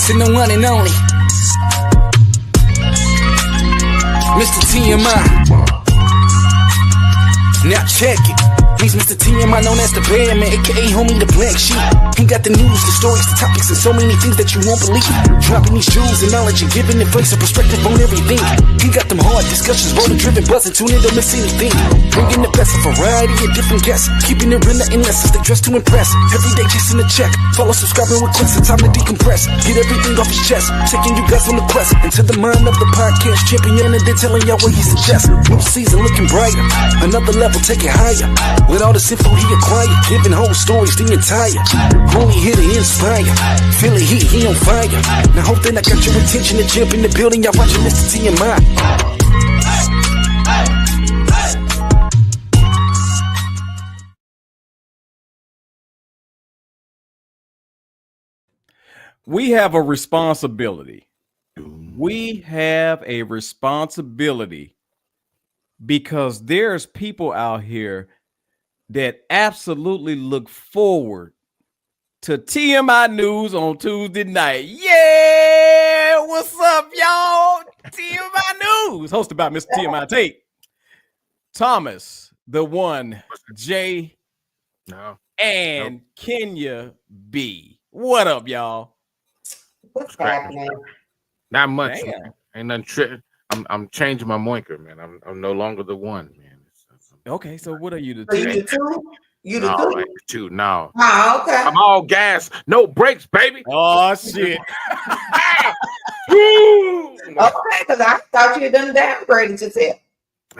missing the one and only Mr. TMI. Now check it. He's Mr. TMI, known as the Bearman, aka homie the black sheep. He got the news, the stories, the topics, and so many things that you won't believe. Dropping these jewels and knowledge and giving advice and perspective on everything. He got them hard discussions, roller driven, buzzing, tune in, don't miss anything. Bringing the best of variety of different guests, keeping it real and lessons, they dress to impress. Every day chasing a check, follow, subscribing, request, it's time to decompress. Get everything off his chest, taking you guys on the quest into the mind of the podcast champion, and then telling y'all what he suggests. New season looking brighter, another level, take it higher. With all this info he acquired, giving whole stories the entire. Only here to inspire. Feel it, he on fire. Now hope that I got your attention to jump in the building. Y'all watching Mr. TMI. We have a responsibility. We have a responsibility because there's people out here that absolutely look forward to TMI News on Tuesday night. Yeah, what's up, y'all? TMI News, hosted by Mr. TMI Tate, Thomas, the one, Jay, and Kenya B. What up, y'all? What's happening? Not much. Ain't nothing. I'm changing my moinker, man. I'm no longer the one, man. Okay, so what are you the two? two? You the two? You the no, two? Like the two? No. Oh, okay. I'm all gas, no brakes, baby. Oh shit. Okay, because I thought you had done downgraded yourself.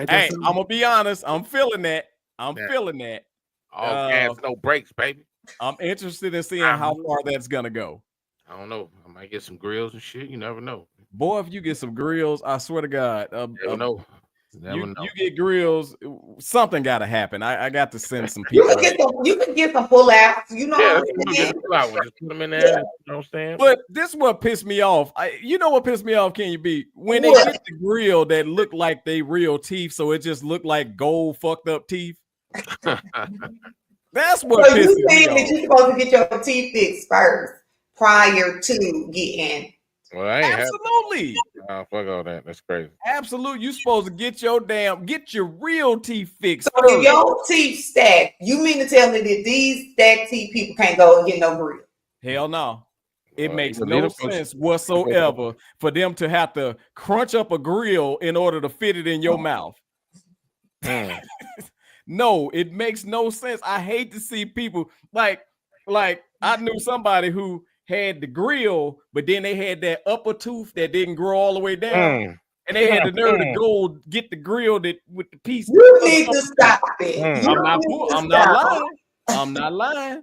Hey, I'm gonna be honest. I'm feeling that. I'm feeling that. All gas, no brakes, baby. I'm interested in seeing how far that's gonna go. I don't know. I might get some grills and shit. You never know. Boy, if you get some grills, I swear to God, never know. You get grills, something got to happen. I got to send some people. You can get some pull outs. You know, just put them in there. You know what I'm saying? But this is what pissed me off. You know what pissed me off, can you be? When they get the grill that look like they real teeth, so it just looked like gold fucked up teeth. That's what so pissed me off. You're supposed to get your teeth fixed first prior to getting. Well, I ain't absolutely. Oh, fuck all that. That's crazy. Absolutely. You supposed to get your real teeth fixed. So if your teeth stacked, you mean to tell me that these stacked teeth people can't go and get no grill? Hell no. It makes no sense whatsoever for them to have to crunch up a grill in order to fit it in your mouth. No, it makes no sense. I hate to see people like I knew somebody who had the grill, but then they had that upper tooth that didn't grow all the way down, and they had the nerve to go get the grill that with the piece. You need to stop it. I'm not lying. I'm not lying.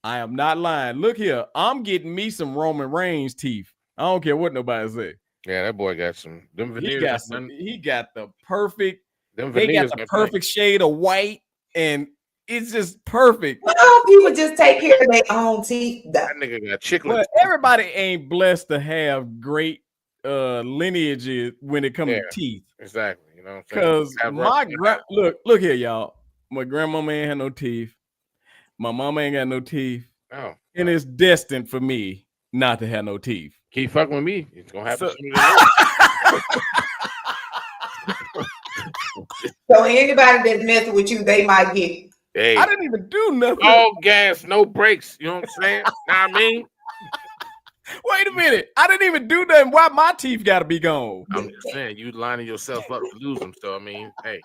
I am not lying. Look here, I'm getting me some Roman Reigns teeth. I don't care what nobody say. Yeah, that boy got some. Them veneers. He got the perfect. They got the perfect shade of white, and it's just perfect. Well, people just take care of their own teeth. That nigga got chicken. Well, everybody ain't blessed to have great lineages when it comes to teeth. Exactly. You know what I'm saying? Because look here, y'all. My grandmama ain't had no teeth. My mama ain't got no teeth. Oh. And it's destined for me not to have no teeth. Keep fucking with me. It's gonna happen. So anybody that's messing with you, they might get. Hey, I didn't even do nothing. All gas, no brakes. You know what I'm saying? Know what I mean? Wait a minute. I didn't even do nothing. Why my teeth got to be gone? I'm just saying, you lining yourself up to lose them. So, I mean, hey.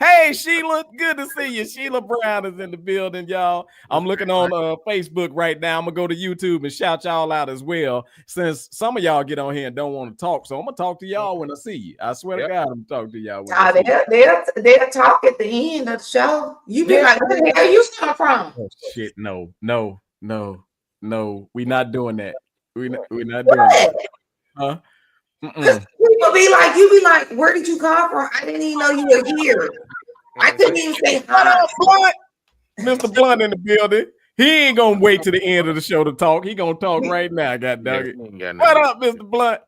Hey, Sheila. Good to see you. Sheila Brown is in the building, y'all. I'm looking on Facebook right now. I'm going to go to YouTube and shout y'all out as well, since some of y'all get on here and don't want to talk. So I'm going to talk to y'all when I see you. I swear to God, I'm talking to y'all. They'll talk at the end of the show. You be like, where the hell you come from? Oh, shit, no. We're not doing that. We're not doing that. Huh? People be like, you be like, where did you come from? I didn't even know you were here. I couldn't even say hi. Mr. Blunt in the building. He ain't gonna wait to the end of the show to talk. He gonna talk right now. God dog it. What up, Mr. Blunt?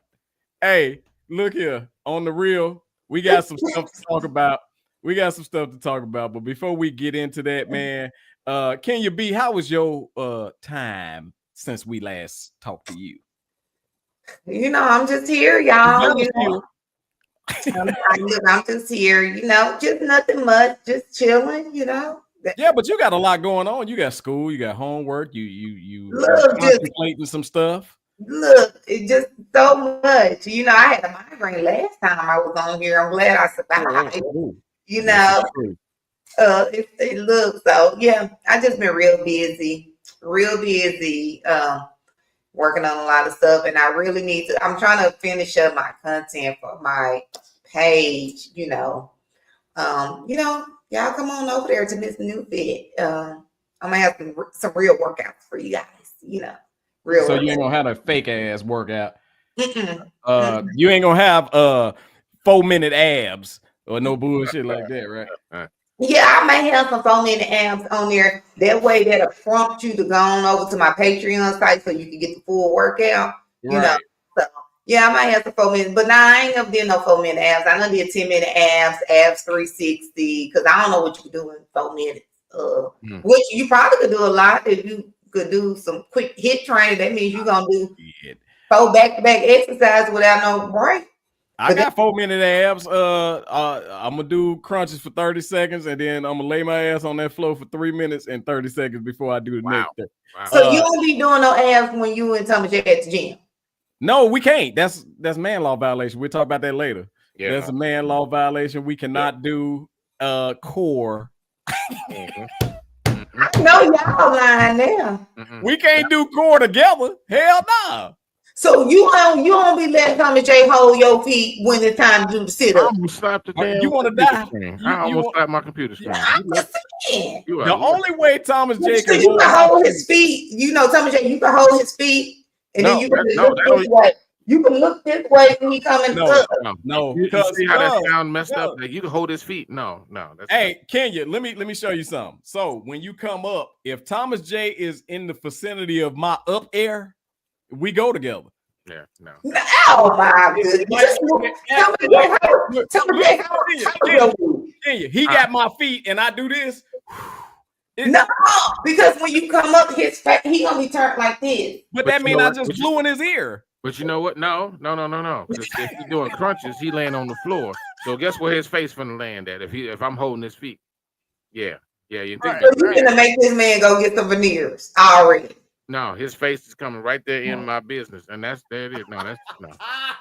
Hey, look here. On the real, we got some stuff to talk about. But before we get into that, man, Kenya B, how was your time since we last talked to you? You know, I'm just here, y'all. You know, Still. I'm just here. You know, just nothing much, just chilling. You know. Yeah, but you got a lot going on. You got school, you got homework, you Look, just contemplating some stuff. look, it just so much. You know, I had a migraine last time I was on here. I'm glad I survived. You know, it looks so. Yeah, I just been real busy, working on a lot of stuff, and I really need to. I'm trying to finish up my content for my page. You know, y'all come on over there to this new fit. I'm gonna have some real workouts for you guys. You know, real. So workouts. you ain't gonna have a fake ass workout. Mm-mm. You ain't gonna have 4-minute abs or no bullshit like that, right? Yeah, I may have some 4-minute abs on there. That way, that'll prompt you to go on over to my Patreon site so you can get the full workout. You know, so yeah, I might have some 4 minutes, but nah, I ain't never did no 4-minute abs. I done did 10-minute abs 360, because I don't know what you can do in 4 minutes. Which you probably could do a lot if you could do some quick hit training. That means you're gonna do 4 back-to-back exercises without no break. I got 4-minute abs. I'm gonna do crunches for 30 seconds, and then I'm gonna lay my ass on that floor for 3 minutes and 30 seconds before I do the next thing. Wow. So you don't be doing no abs when you and Thomas J at the gym? No, we can't. That's man law violation. We'll talk about that later. Yeah. That's a man law violation. We cannot do core. I know y'all lying now. We can't do core together. Hell no. So you don't be letting Thomas J hold your feet when it's time to do the sit up. I almost slapped the damn. You want to die? I almost slapped my computer screen. The only way Thomas J can hold his feet, you know, Thomas J, you can hold his feet, and then you can look this way. You can look this way when he coming up. No, you see how that sound messed up? Like you can hold his feet. No. Hey, Kenya, let me show you something. So when you come up, if Thomas J is in the vicinity of my up air, we go together. Yeah, no. Oh my goodness. Kenya, he got my feet and I do this. No, because when you come up, his face, he gonna be turned like this. But that means I just blew in his ear. But you know what? No. If he's doing crunches, he laying on the floor. So guess where his face finna land at? If I'm holding his feet. Yeah. You think so you're gonna make this man go get some veneers already. No, his face is coming right there in my business, and there it is. No.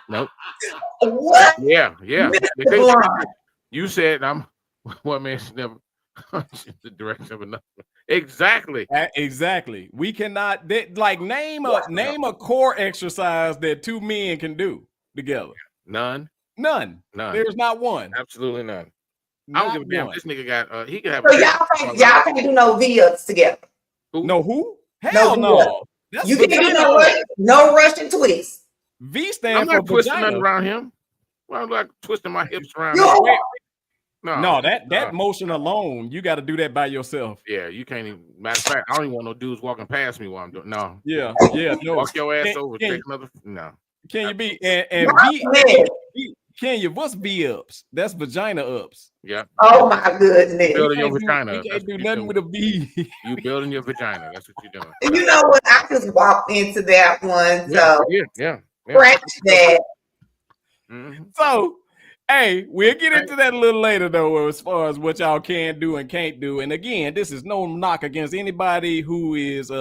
Nope. What? Yeah. You said one man should never punch in the direction of another. Exactly. We cannot name a core exercise that two men can do together. None. There's not one. Absolutely none. I don't give a damn. This nigga got he can have. So y'all can't do no V-ups together. No who? Hell no. You can't do no Russian twist. V stands for I'm not twisting vagina. nothing around him. Well, I'm like twisting my hips around him. No, that motion alone, you got to do that by yourself. Yeah, you can't even. Matter of fact, I don't even want no dudes walking past me while I'm doing. No. Yeah. No. Walk your ass over. Take another. No. Can you be and Kenya, what's V ups? That's vagina ups. Yeah. Oh my goodness. Building your vagina. You can't do nothing with a V. You building your vagina. That's what you're doing. You know what? I just walked into that one. So yeah. Scratch that. Mm-hmm. So, hey, we'll get into that a little later, though, as far as what y'all can do and can't do. And again, this is no knock against anybody who is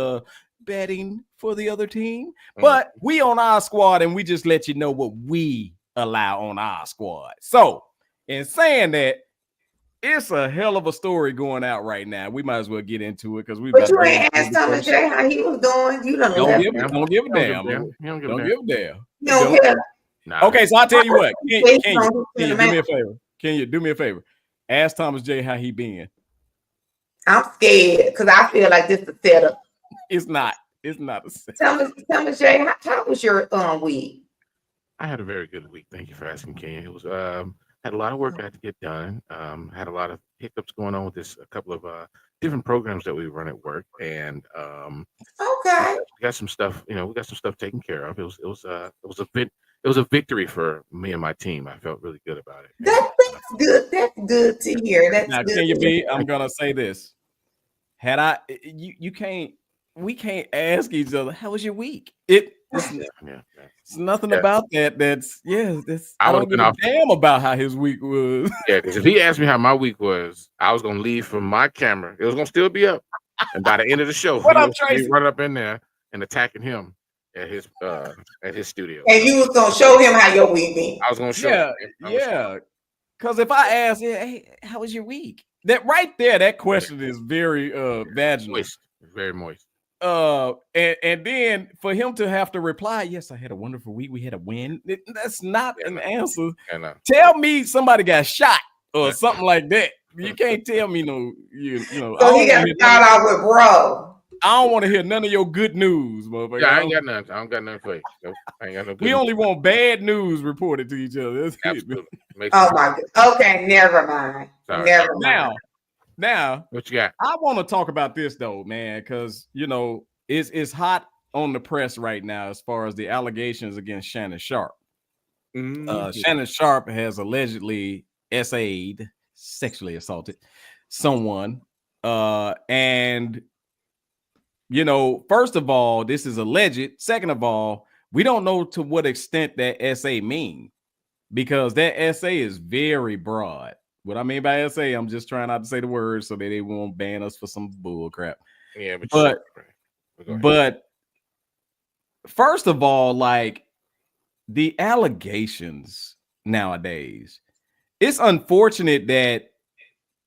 betting for the other team, but we on our squad, and we just let you know what we allow on our squad. So, in saying that, it's a hell of a story going out right now. We might as well get into it because we. But you ain't asked Thomas J how he was doing. You don't give a damn. Don't give a damn. You don't care. Nah. Okay, so I'll tell you what. Can you do me a favor? Can you do me a favor? Ask Thomas J how he been. I'm scared because I feel like this is a setup. It's not a setup. Thomas J, how was your week? I had a very good week. Thank you for asking, Kenya. It was had a lot of work I had to get done. Had a lot of hiccups going on with a couple of different programs that we run at work, and okay, we got some stuff. We got some stuff taken care of. It was a victory for me and my team. I felt really good about it. That's good. That's good to hear. That's now, good. Can you be? I'm gonna say this. You can't we can't ask each other, how was your week? It's nothing about that. That's I don't give a damn about how his week was. Yeah, because if he asked me how my week was, I was gonna leave from my camera. It was gonna still be up, and by the end of the show, What he up, was Tracy? running up in there and attacking him at his studio. And you was gonna show him how your week been. I was gonna show him. Yeah. Because if I ask, hey, how was your week? That right there, that question is very vaginal. Moist. Very moist. And then for him to have to reply, yes, I had a wonderful week. We had a win. That's not an answer. Tell me somebody got shot or something like that. You can't tell me no. You know. So he got to start out with bro. I don't want to hear none of your good news, motherfucker. Yeah, I ain't got none. I don't got nothing for you. Nope, I ain't got no good we only want bad news reported to each other. That's Absolutely. Oh my God. Okay, never mind. Sorry. Never mind. Now, what you got? I want to talk about this though, man, because it's hot on the press right now as far as the allegations against Shannon Sharpe. Shannon Sharpe has allegedly sexually assaulted someone, and first of all, this is alleged. Second of all, we don't know to what extent that SA mean, because that SA is very broad. What I mean by SA, I'm just trying not to say the word so that they won't ban us for some bull crap. Yeah, but first of all, like the allegations nowadays, it's unfortunate that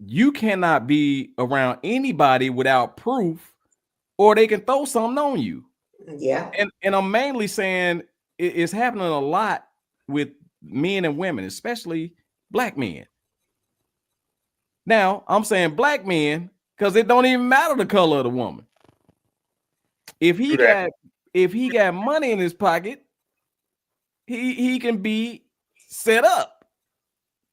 you cannot be around anybody without proof, or they can throw something on you. Yeah. And I'm mainly saying it's happening a lot with men and women, especially black men. Now, I'm saying black men because it don't even matter the color of the woman. If he got money in his pocket, he can be set up.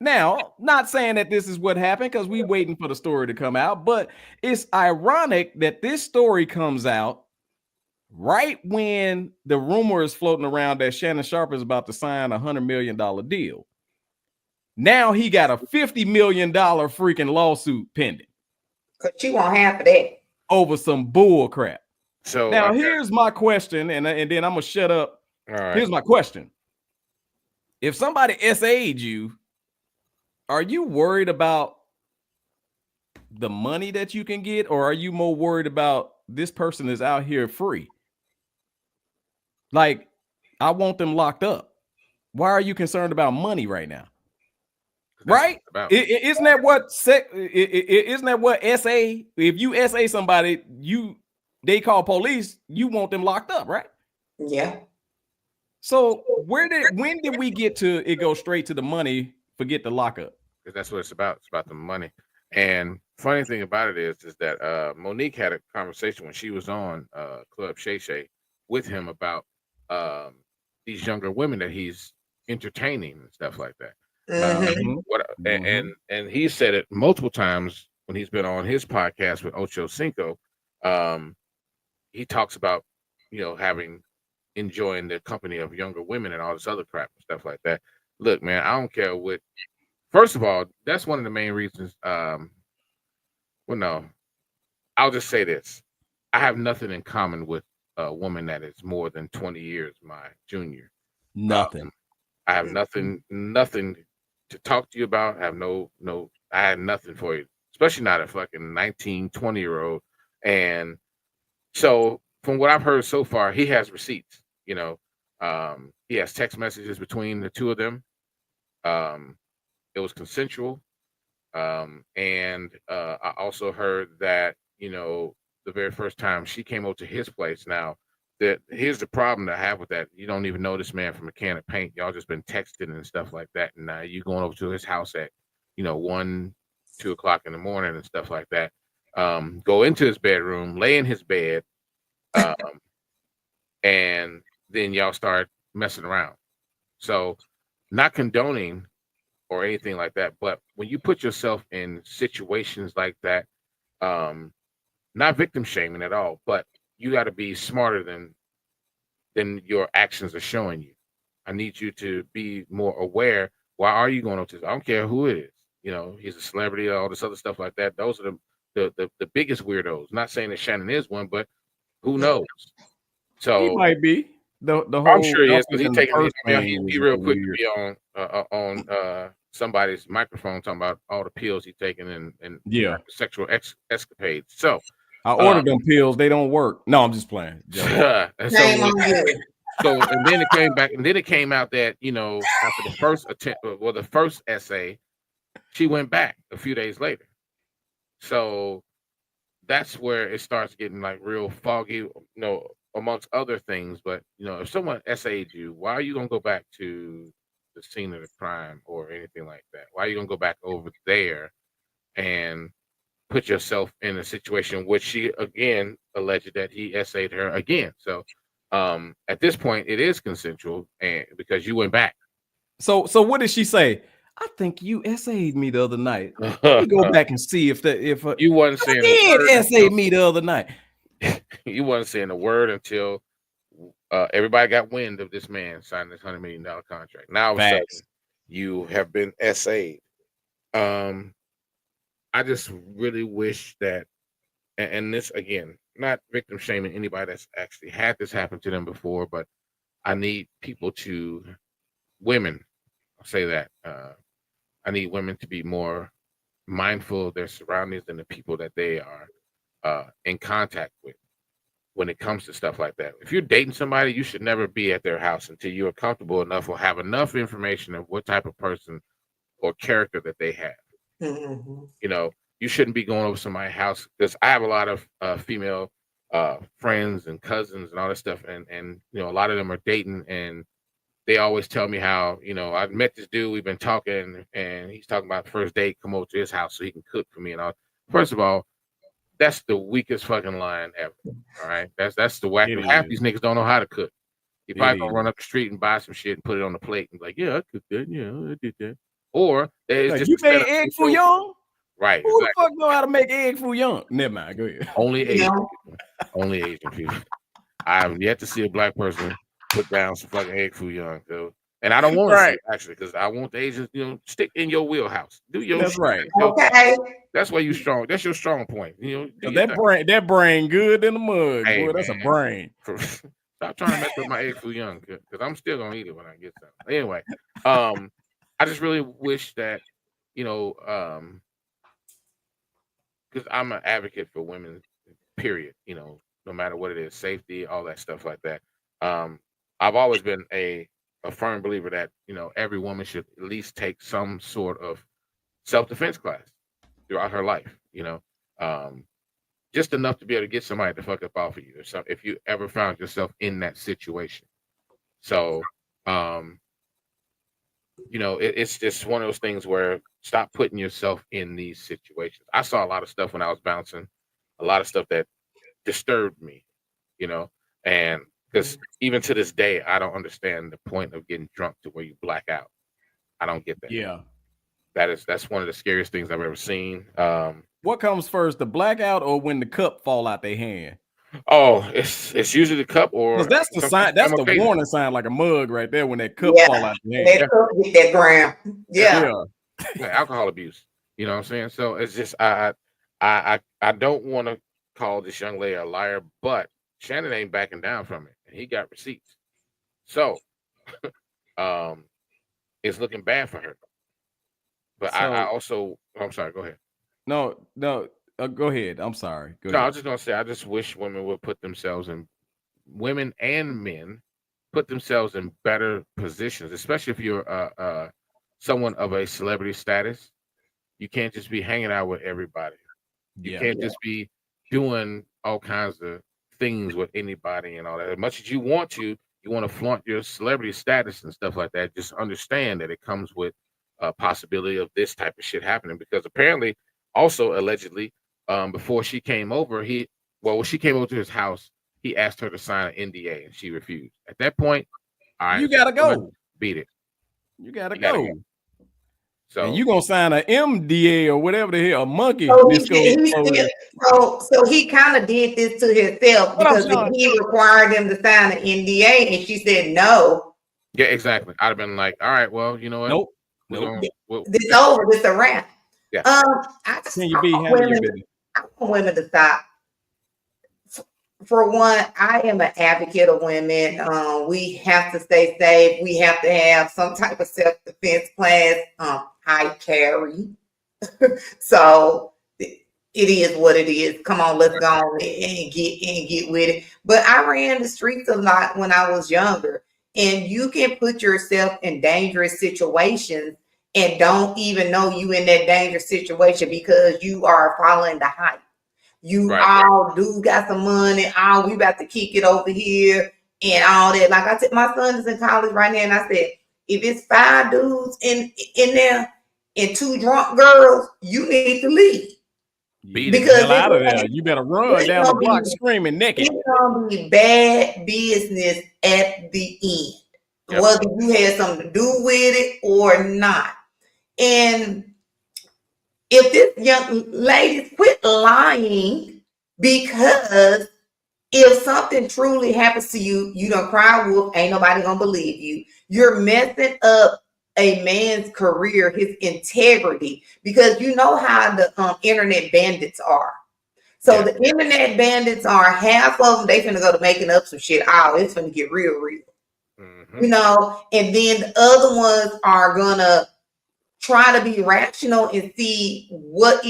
Now, not saying that this is what happened because we waiting for the story to come out, but it's ironic that this story comes out right when the rumor is floating around that Shannon Sharpe is about to sign $100 million deal. Now he got a $50 million freaking lawsuit pending. Because you want half of that. Over some bull crap. So now here's my question, and then I'm gonna shut up. All right. Here's my question. If somebody SA'd you, are you worried about the money that you can get, or are you more worried about this person is out here free? Like, I want them locked up. Why are you concerned about money right now? Right? Isn't that what isn't that what SA? If you SA somebody, they call police, you want them locked up, right? Yeah. So when did we get to it go straight to the money, forget the lockup? Because that's what it's about. It's about the money. And funny thing about it is that Monique had a conversation when she was on Club Shay Shay with him about these younger women that he's entertaining and stuff like that. And he said it multiple times when he's been on his podcast with Ocho Cinco. He talks about enjoying the company of younger women and all this other crap and stuff like that. Look, man, I don't care what. First of all, that's one of the main reasons. Well, no, I'll just say this: I have nothing in common with a woman that is more than 20 years my junior. Nothing. I have nothing to talk to you about. I have I had nothing for you, especially not a fucking 19, 20-year-old. And so from what I've heard so far, he has receipts, he has text messages between the two of them. It was consensual. And I also heard that, the very first time she came over to his place. Now, here's the problem that I have with that. You don't even know this man from a can of paint. Y'all just been texting and stuff like that. And now you going over to his house at, 1, 2 o'clock in the morning and stuff like that. Go into his bedroom, lay in his bed, and then y'all start messing around. So not condoning or anything like that, but when you put yourself in situations like that, not victim shaming at all, but you got to be smarter than your actions are showing you. I need you to be more aware. Why are you going up to this? I don't care who it is. He's a celebrity, all this other stuff like that. Those are the biggest weirdos. Not saying that Shannon is one, but Who knows? So he might be the whole. I'm sure he is, because Dolphins in the first he real quick to be on somebody's microphone talking about all the pills he's taking and sexual escapades. So I ordered them pills; they don't work. No, I'm just playing. So and then it came out that, you know, after the first attempt, well, the first essay, she went back a few days later. So that's where it starts getting like real foggy, you know, amongst other things. But, you know, if someone essayed you, why are you gonna go back to the scene of the crime or anything like that? Why are you gonna go back over there and put yourself in a situation which she again alleged that he essayed her again? So at this point it is consensual, and because you went back. So what did she say? I think you essayed me the other night. Let me go back and see if you wasn't saying did essay me the other night. You wasn't saying a word until everybody got wind of this man signing this $100 million contract. Now all of a sudden you have been essayed. I just really wish that, and this again, not victim shaming anybody that's actually had this happen to them before, but I need people women, I'll say that, I need women to be more mindful of their surroundings and the people that they are in contact with when it comes to stuff like that. If you're dating somebody, you should never be at their house until you are comfortable enough or have enough information of what type of person or character that they have. Mm-hmm. You know, you shouldn't be going over somebody's house, because I have a lot of female friends and cousins and all that stuff, and you know, a lot of them are dating, and they always tell me how, you know, I met this dude, we've been talking, and he's talking about the first date, come over to his house so he can cook for me and all. First of all, that's the weakest fucking line ever. All right, that's the whack. Half these niggas don't know how to cook. You probably gonna run up the street and buy some shit and put it on the plate and be like, yeah, I cooked that, yeah, I did that. Or there's like, you made egg foo young, right? Who the fuck know how to make egg foo young? Never mind, go ahead. Only Asian people. Only Asian people. I have yet to see a black person put down some fucking egg foo young, though. And I don't want to see it, actually, because I want the Asians, you know, stick in your wheelhouse. Do your That's shit. right. Okay. That's why you strong. That's your strong point. You know, that brain good in the mud, hey, boy. That's a brain. Stop trying to mess up my egg foo young, because I'm still gonna eat it when I get some. Anyway, I just really wish that, you know, because I'm an advocate for women, period. You know, no matter what it is, safety, all that stuff like that. I've always been a firm believer that, you know, every woman should at least take some sort of self-defense class throughout her life, you know, just enough to be able to get somebody to fuck up off of you, or something, if you ever found yourself in that situation. So, you know, it's just one of those things where stop putting yourself in these situations. I saw a lot of stuff when I was bouncing, a lot of stuff that disturbed me, you know, and because even to this day, I don't understand the point of getting drunk to where you black out. I don't get that. Yeah. That's one of the scariest things I've ever seen. What comes first, the blackout or when the cup fall out their hand? Oh, it's usually the cup, or that's the sign. That's the warning sign, like a mug right there when that cup fall out your hand. That gram. Yeah. Alcohol abuse. You know what I'm saying? So it's just I don't want to call this young lady a liar, but Shannon ain't backing down from it, and he got receipts. So it's looking bad for her. But I also, I'm sorry, go ahead. No, go ahead. I'm sorry. Go ahead. I was just gonna say, I just wish women would put themselves in, women and men put themselves in better positions, especially if you're someone of a celebrity status. You can't just be hanging out with everybody. You can't just be doing all kinds of things with anybody and all that. As much as you want to flaunt your celebrity status and stuff like that. Just understand that it comes with a possibility of this type of shit happening, because apparently, also allegedly, before she came over, when she came over to his house, he asked her to sign an NDA and she refused. At that point, all right, you gotta go. Beat it. You gotta go. So and you gonna sign an MDA or whatever the hell, a monkey. So he kind of did this to himself, because he required him to sign an NDA and she said no. Yeah, exactly. I'd have been like, all right, well, you know what? Nope. This over. This a wrap. Yeah. I want women to stop for one, I am an advocate of women. We have to stay safe. We have to have some type of self-defense class. I carry. So it is what it is. Come on, let's go on and get with it. But I ran the streets a lot when I was younger, and you can put yourself in dangerous situations and don't even know you in that dangerous situation because you are following the hype. You all do got some money. Oh, we about to kick it over here and all that. Like I said, my son is in college right now, and I said, if it's 5 dudes in there and 2 drunk girls, you need to leave. Because out of there, you better run down the block screaming naked. It's gonna be bad business at the end, whether you had something to do with it or not. And if this young ladies quit lying, because if something truly happens to you, you don't cry wolf, ain't nobody gonna believe you. You're messing up a man's career, his integrity, because you know how the internet bandits are. So the internet bandits are half of them, they finna go to making up some shit. Oh, it's finna get real. You know, and then the other ones are gonna try to be rational and see what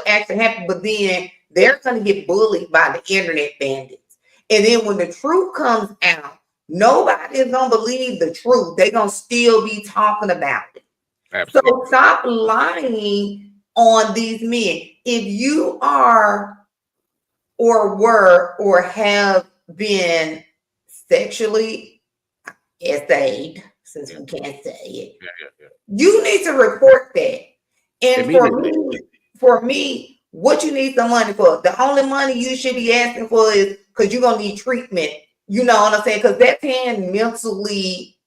actually happened, but then they're going to get bullied by the internet bandits. And then when the truth comes out, nobody is going to believe the truth. They're going to still be talking about it. Absolutely. So stop lying on these men. If you are or were or have been sexually essayed, since we can't say it, you need to report that. And for me, what you need some money for? The only money you should be asking for is because you're gonna need treatment. You know what I'm saying? Because that can mentally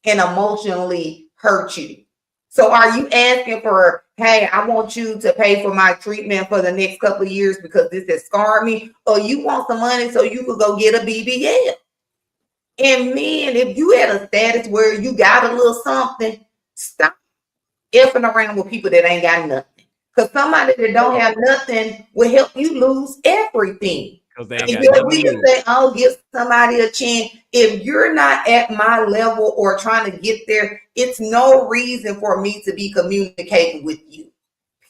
and emotionally hurt you. So are you asking for, hey, I want you to pay for my treatment for the next couple of years because this has scarred me, or you want some money so you could go get a BBL? And men, if you had a status where you got a little something, stop effing around with people that ain't got nothing. Because somebody that don't have nothing will help you lose everything. Because we can say, oh, give somebody a chance. If you're not at my level or trying to get there, it's no reason for me to be communicating with you.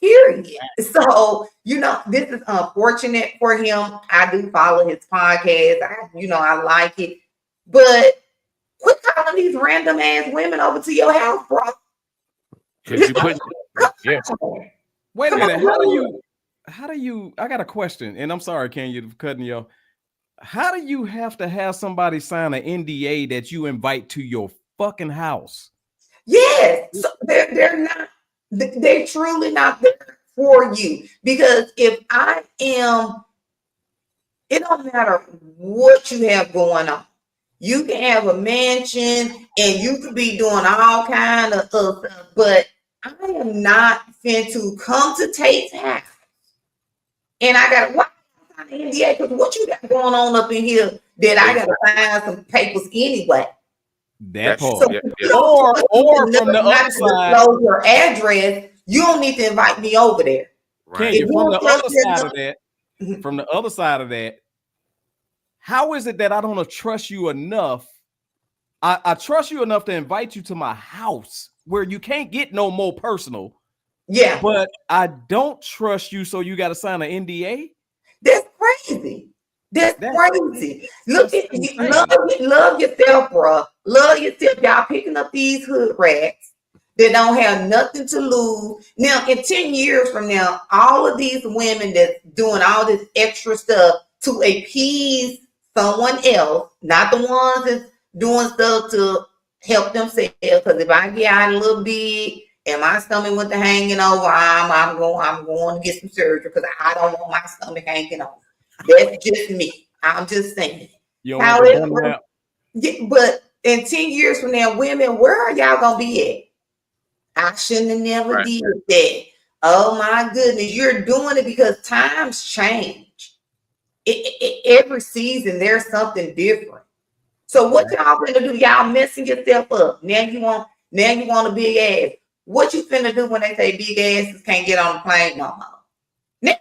Period. So, you know, this is unfortunate for him. I do follow his podcast. I like it. But quit calling these random ass women over to your house, bro. Wait a minute. How do you, I got a question, and I'm sorry, Ken, you're cutting you. How do you have to have somebody sign an NDA that you invite to your fucking house? Yes. So they're not, they're truly not there for you. Because if I am, it don't matter what you have going on. You can have a mansion and you could be doing all kind of stuff, but I am not fin to come to Tate's house. And I got to sign the NDA because what you got going on up in here that I got to find some papers anyway. That part. So, or from the other side, your address, you don't need to invite me over there. Right. From the other side of that, how is it that I don't trust you enough? I trust you enough to invite you to my house where you can't get no more personal. Yeah. But I don't trust you, so you got to sign an NDA? That's crazy. That's crazy. Look at you. Love yourself, bro. Love yourself. Y'all picking up these hood rats that don't have nothing to lose. Now, in 10 years from now, all of these women that's doing all this extra stuff to appease someone else, not the ones that's doing stuff to help themselves. Because if I get out a little big and my stomach went to hanging over, I'm going to get some surgery because I don't want my stomach hanging over. That's just me. I'm just saying. However, but in 10 years from now, women, where are y'all gonna be at? I shouldn't have never did that. Oh my goodness, you're doing it because times change. Every season there's something different. So what y'all finna do? Y'all messing yourself up. Now you want a big ass. What you finna do when they say big asses can't get on the plane no more?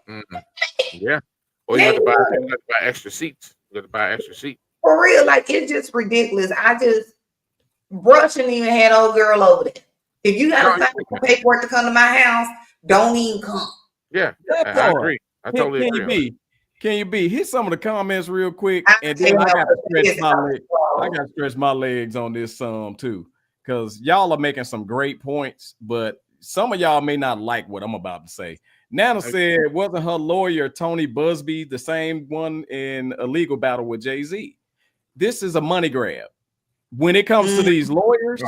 Yeah. Or you have to buy extra seats. You got to buy an extra seat. For real, like it's just ridiculous. Brush shouldn't even had old girl over there. If you got to sign paperwork to come to my house, don't even come. Yeah, I agree. I totally agree. Can you be? Hit some of the comments real quick, and then I got to stretch my legs. I got to stretch my legs on this too, because y'all are making some great points, but some of y'all may not like what I'm about to say. Nana said, wasn't her lawyer Tony Busby the same one in a legal battle with Jay-Z? This is a money grab. When it comes to these lawyers,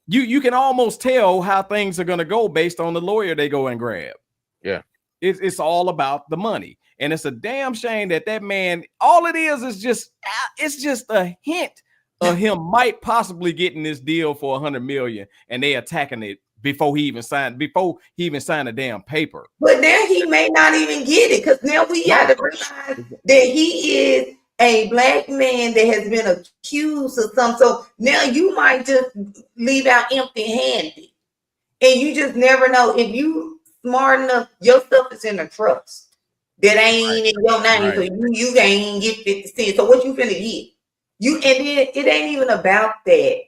you can almost tell how things are going to go based on the lawyer they go and grab. Yeah. It's all about the money. And it's a damn shame that man, all it is just a hint of him might possibly getting this deal for $100 million, and they attacking it before he even signed a damn paper. But now he may not even get it, because now we got to realize that he is a black man that has been accused of something. So now you might just leave out empty-handed, and you just never know. If you smart enough, your stuff is in a trust that ain't in your name, so you can't even get 50 cents. So what you finna get? And then it ain't even about that.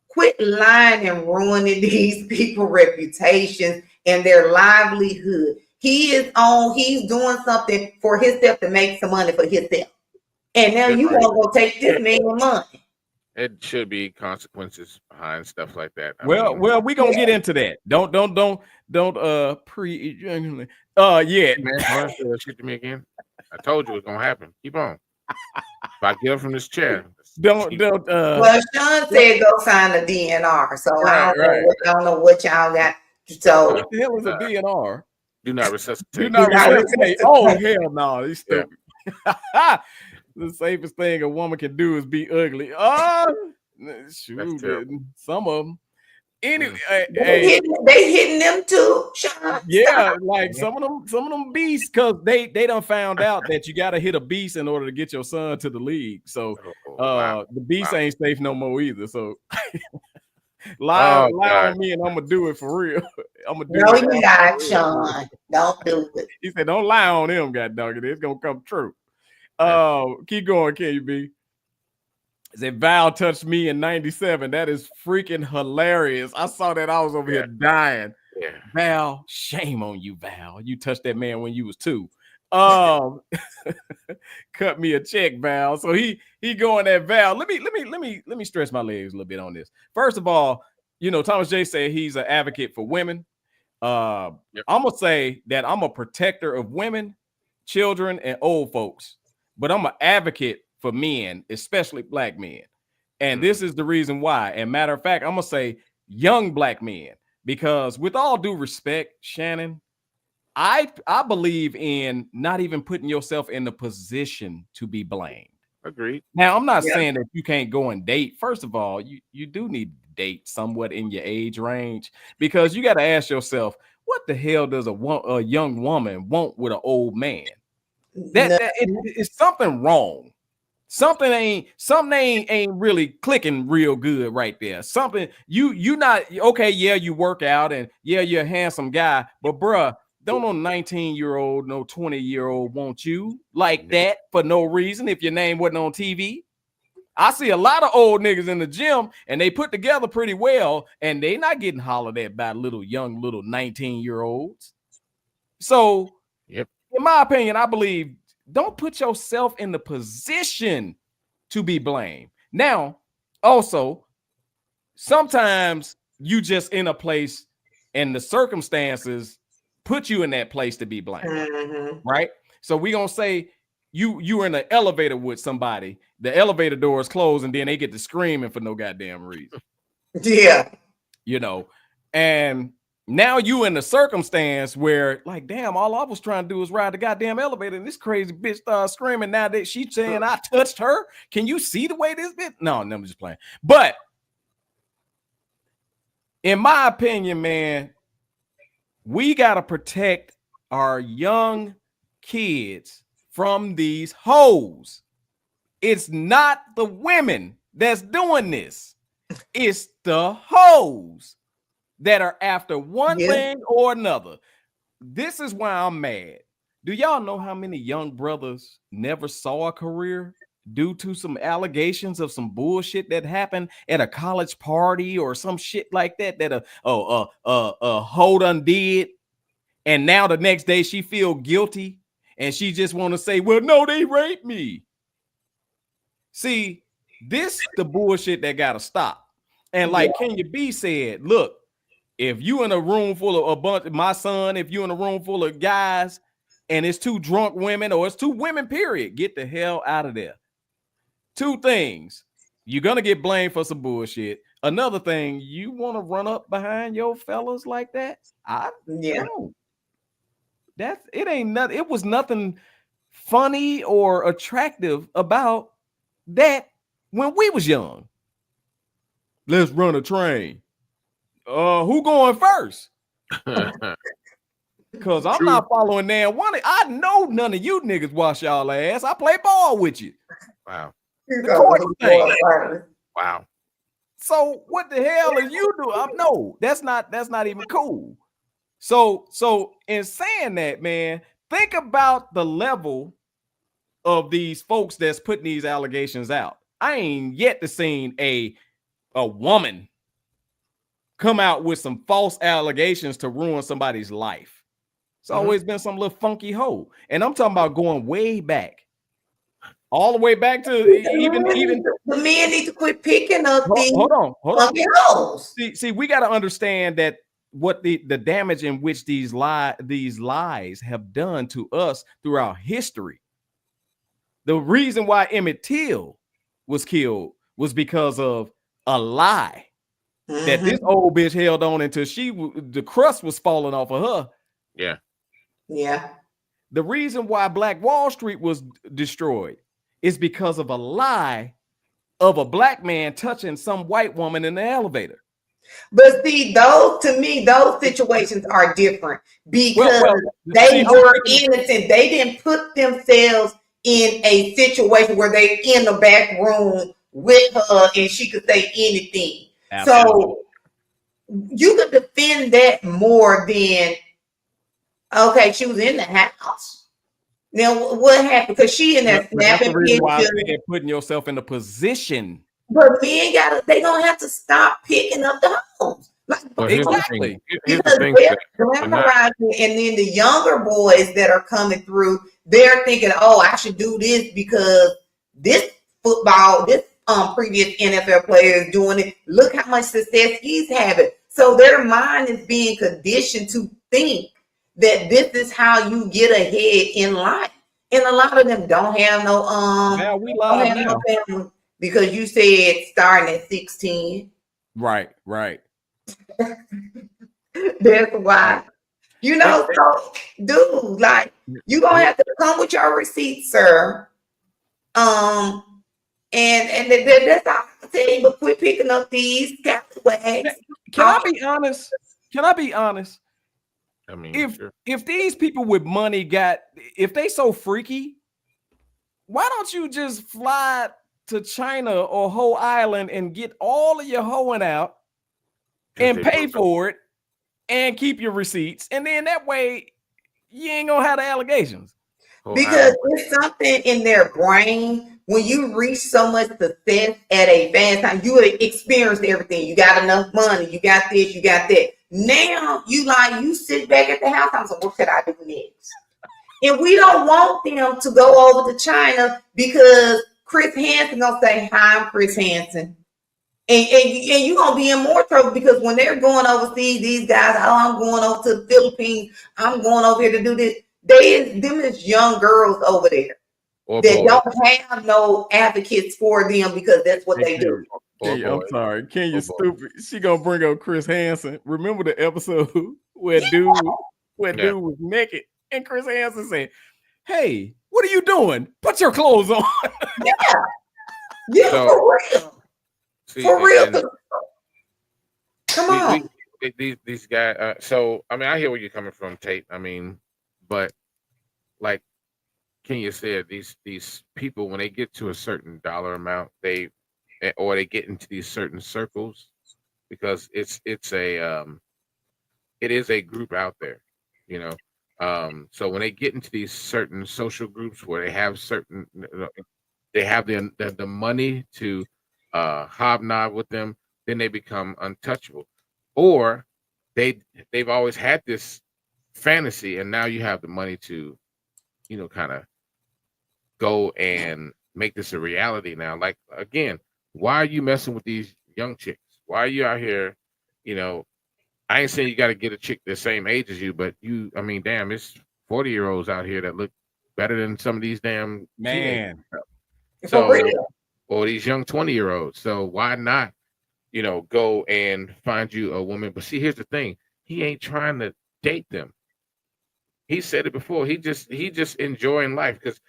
Quit lying and ruining these people's reputations and their livelihood. He's doing something for himself to make some money for himself. And now you want to go take this man's money. It should be consequences behind stuff like that. Well, we're gonna get into that. Don't yet. Man, shoot to me again. I told you it was gonna happen. Keep on. If I get up from this chair. Well, Sean said go sign a DNR. So I don't know what y'all got. So what the hell is a DNR? Do not resuscitate. Do not resuscitate. Oh hell no, he's stupid. The safest thing a woman can do is be ugly. Shoot, some of them. Anyway, they hitting them too, Sean. Yeah, like some of them beasts, because they done found out that you got to hit a beast in order to get your son to the league. So the beast ain't safe no more either. So lie on me, and I'm gonna do it for real. I'm gonna do it. No, you not, Sean. Don't do it. He said, "Don't lie on him, god dog it. It's gonna come true." Keep going, KUB. Said Val touched me in 97. That is freaking hilarious. I saw that. I was over here dying. Yeah. Val, shame on you, Val. You touched that man when you was 2. Cut me a check, Val. So he going at Val. Let me stretch my legs a little bit on this. First of all, Thomas J said he's an advocate for women. I'm gonna say that I'm a protector of women, children, and old folks, but I'm an advocate for men, especially black men. And this is the reason why. And matter of fact, I'm going to say young black men, because with all due respect, Shannon, I believe in not even putting yourself in the position to be blamed. Agreed. Now, I'm not saying that you can't go and date. First of all, you do need to date somewhat in your age range, because you got to ask yourself, what the hell does a young woman want with an old man? It's something wrong. Something ain't really clicking real good right there. Something you not okay. Yeah, you work out, and yeah, you're a handsome guy, but bruh, don't no 19-year-old, no 20-year-old want you like that for no reason if your name wasn't on TV. I see a lot of old niggas in the gym, and they put together pretty well, and they not getting hollered at by little 19-year-olds. So, in my opinion, I believe, don't put yourself in the position to be blamed. Now, also, sometimes you just in a place and the circumstances put you in that place to be blamed, right? So we gonna say you're in an elevator with somebody, the elevator door is closed, and then they get to screaming for no goddamn reason. Yeah. And now you in the circumstance where, like, damn, all I was trying to do was ride the goddamn elevator, and this crazy bitch started screaming. Now that she's saying I touched her. Can you see the way this bitch? No, I'm just playing. But in my opinion, man, we gotta protect our young kids from these hoes. It's not the women that's doing this. It's the hoes that are after one thing or another. This is why I'm mad. Do y'all know how many young brothers never saw a career due to some allegations of some bullshit that happened at a college party or some shit like that a hoe done did, and now the next day she feel guilty and she just want to say, well, no, they raped me. See, this the bullshit that gotta stop. And like Kenya B said, look, if you in a room full of a bunch of my son, if you in a room full of guys and it's two drunk women or it's two women, period, get the hell out of there. Two things. You're gonna get blamed for some bullshit. Another thing, you want to run up behind your fellas like that? No. That's it. Ain't nothing. It was nothing funny or attractive about that when we was young. Let's run a train. Who going first? Because I'm not following that one. I know none of you niggas wash y'all ass. I play ball with you. Wow. Wow. So what the hell are you doing? No, that's not even cool. So in saying that, man, think about the level of these folks that's putting these allegations out. I ain't yet to seen a woman come out with some false allegations to ruin somebody's life. It's always been some little funky hoe. And I'm talking about going way back. All the way back to even the men need to quit picking up these. Hold on. See, we got to understand that what the damage in which these lies have done to us throughout history. The reason why Emmett Till was killed was because of a lie that this old bitch held on until the crust was falling off of her. Yeah. The reason why Black Wall Street was destroyed is because of a lie of a black man touching some white woman in the elevator. But see, those situations are different because they were innocent. They didn't put themselves in a situation where they in the back room with her and she could say anything. Absolutely. So you could defend that more than, okay, she was in the house. Now what happened? Because she in there snapping pictures. Putting yourself in a position. But men they gonna have to stop picking up the homes. Exactly. Because they're glamorizing, and then the younger boys that are coming through, they're thinking, oh, I should do this because this previous NFL player is doing it. Look how much success he's having. So their mind is being conditioned to think that this is how you get ahead in life. And a lot of them don't have no family because you said starting at 16. Right. That's why. So dude, like you gonna have to come with your receipts, sir. And that's all I tell you, but quit picking up these scalawags. Can I be honest? I mean, if these people with money if they so freaky, why don't you just fly to China or Whole Island and get all of your hoeing out and pay for it and keep your receipts, and then that way you ain't gonna have the allegations. Because there's something in their brain when you reach so much success at a fast time, you experienced everything. You got enough money, you got this, you got that. Now you sit back at the house. I'm saying, what should I do next? And we don't want them to go over to China because Chris Hansen gonna say, "Hi, I'm Chris Hansen," and you're gonna be in more trouble because when they're going overseas, these guys, I'm going over to the Philippines. I'm going over here to do this. Them is young girls over there that don't have no advocates for them because that's what they do. I'm sorry, Kenya stupid. She gonna bring up Chris Hansen. Remember the episode where dude was naked and Chris Hansen said, "Hey, what are you doing? Put your clothes on." For real. Come on. These guys. So I mean, I hear where you're coming from, Tate. I mean, but like Kenya said, these people when they get to a certain dollar amount, they get into these certain circles because it is a group out there, so when they get into these certain social groups where they have certain they have the money to hobnob with them, then they become untouchable. Or they've always had this fantasy, and now you have the money to, kind of go and make this a reality now. Like, again, why are you messing with these young chicks? Why are you out here? I ain't saying you got to get a chick the same age as you, but damn, it's 40-year-olds out here that look better than some of these damn man. So, or these young 20-year-olds. So why not, go and find you a woman? But see, here's the thing: he ain't trying to date them. He said it before. He just enjoying life, because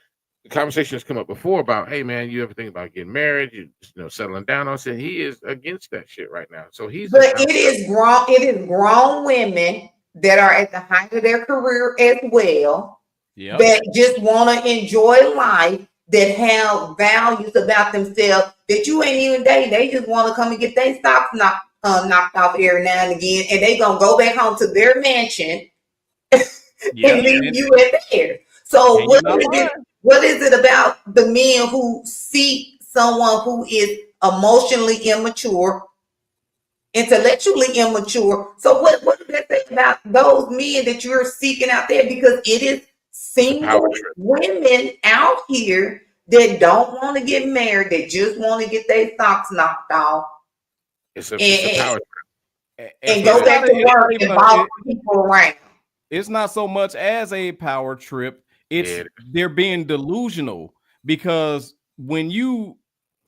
the conversation has come up before about, hey man, you ever think about getting married? You settling down on it. He is against that shit right now. So But it is grown women that are at the height of their career as well, that just want to enjoy life, that have values about themselves that you ain't even dating. They just want to come and get their socks knocked off every now and again, and they gonna go back home to their mansion and leave you at there. So what is it about the men who seek someone who is emotionally immature, intellectually immature? So what does that say about those men that you're seeking out there? Because it is single women out here that don't want to get married, that just want to get their socks knocked off. It's a power trip. And go back to work and follow people around. It's not so much as a power trip. They're being delusional, because when you,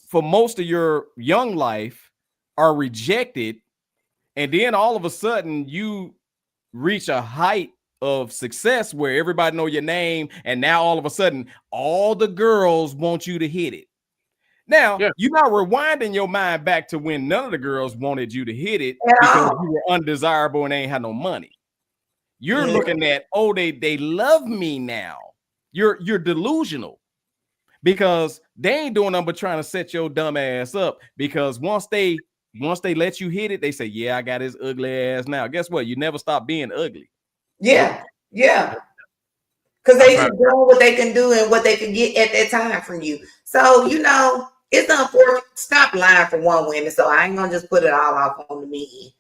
for most of your young life, are rejected, and then all of a sudden you reach a height of success where everybody know your name, and now all of a sudden all the girls want you to hit it. Now, you're not rewinding your mind back to when none of the girls wanted you to hit it because you were undesirable and ain't had no money. You're looking at, they love me now. You're delusional, because they ain't doing nothing but trying to set your dumb ass up, because once they let you hit it, they say, yeah, I got his ugly ass now. Guess what? You never stop being ugly. Yeah. Because they just doing what they can do and what they can get at that time from you. So, it's unfortunate. Stop lying for one woman. So I ain't gonna just put it all off on the men.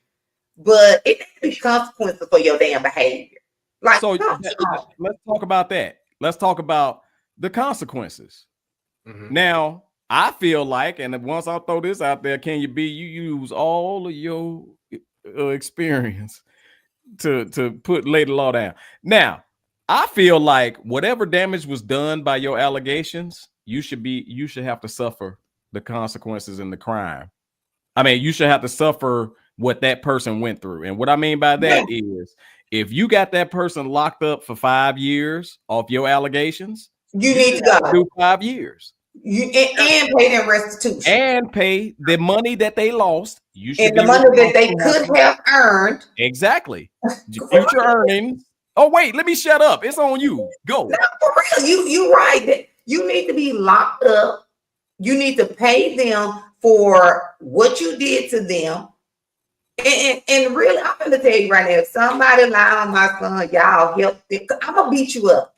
But it needs to be consequences for your damn behavior. Like, so let's talk about that. Let's talk about the consequences. Mm-hmm. Now, I feel like, and once I throw this out there, you use all of your experience to lay the law down. Now, I feel like whatever damage was done by your allegations, you should have to suffer the consequences and the crime. I mean, you should have to suffer what that person went through. And what I mean by that is, if you got that person locked up for 5 years off your allegations, you need to go do 5 years. And pay them restitution. And pay the money that they lost. And the money that they could have earned. Exactly. Future earnings. Oh, wait, let me shut up. It's on you. Go. No, for real. You right. You need to be locked up. You need to pay them for what you did to them. And really, I'm going to tell you right now, if somebody lie on my son, y'all help them, I'm going to beat you up.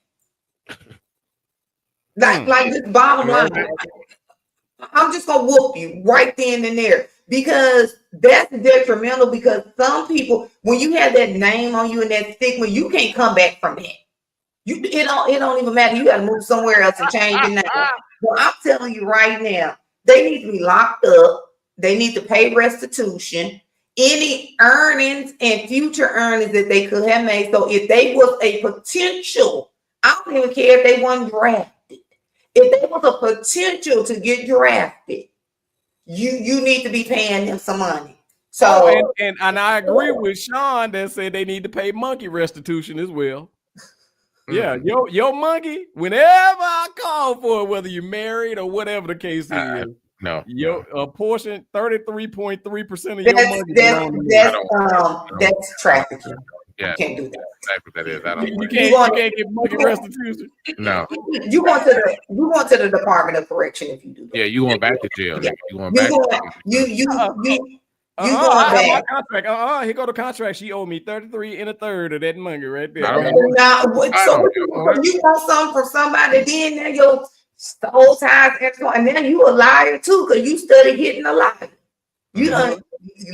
Like this bottom line. I'm just going to whoop you right then and there, because that's detrimental. Because some people, when you have that name on you and that stigma, you can't come back from that. It don't even matter. You got to move somewhere else and change your name. But I'm telling you right now, they need to be locked up. They need to pay restitution. Any earnings and future earnings that they could have made. So if they was a potential, I don't even care if they weren't drafted. If there was a potential to get drafted, you need to be paying them some money. So and I agree with Sean that said they need to pay monkey restitution as well. Yeah, your monkey, whenever I call for it, whether you're married or whatever the case is. Your portion, 33.3% of your money. That's trafficking. Yeah, you can't do that. Exactly what that is. I don't. You can't get monkey restitution. No. You want to the Department of Correction if you do that. Yeah, you going back to jail. Yeah. You going back. You going back. Contract. Here go the contract. She owed me 33 1/3 of that money right there. So you want something from somebody, then Soul ties, and then you a liar too, because you study hitting a lie. You don't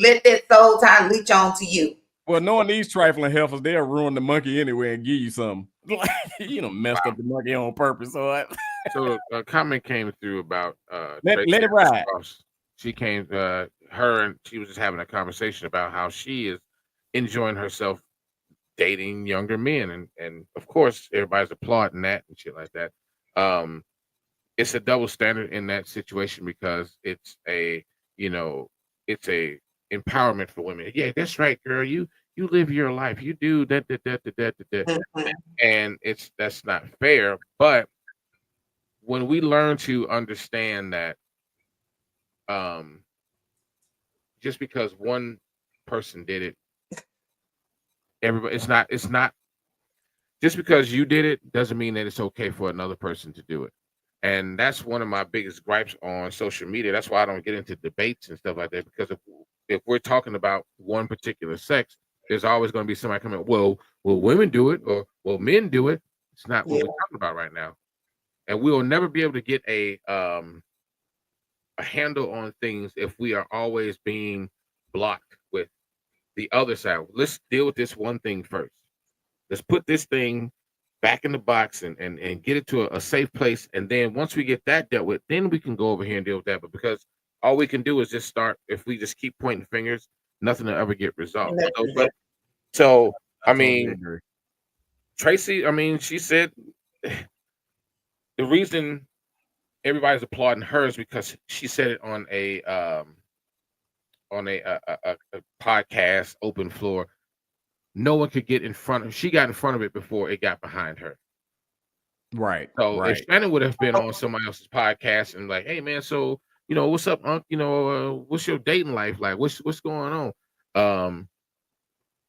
let that soul tie leech on to you. Well, knowing these trifling heifers, they'll ruin the monkey anyway and give you something. You know, messed up the monkey on purpose. So a comment came through about let it ride. She came, her and she was just having a conversation about how she is enjoying herself dating younger men, and of course everybody's applauding that and shit like that. It's a double standard in that situation because it's a, you know, it's a empowerment for women. Yeah, that's right, girl. You live your life. You do that. And that's not fair. But when we learn to understand that just because one person did it, everybody, it's not just because you did it doesn't mean that it's okay for another person to do it. And that's one of my biggest gripes on social media. That's why I don't get into debates and stuff like that, because if we're talking about one particular sex, there's always going to be somebody coming, well, women do it, or well, men do it. It's not what we're talking about right now. And we will never be able to get a handle on things if we are always being blocked with the other side. Let's deal with this one thing first. Let's put this thing back in the box and get it to a safe place. And then once we get that dealt with, then we can go over here and deal with that. But because all we can do is just start, if we just keep pointing fingers, nothing will ever get resolved. So I mean, Tracy, I mean, she said the reason everybody's applauding her is because she said it on a podcast, open floor. No one could get in front of. She got in front of it before it got behind her. Right. So if Shannon would have been on somebody else's podcast and like, hey man, so you know, what's up, Unc? You know, what's your dating life like? What's going on?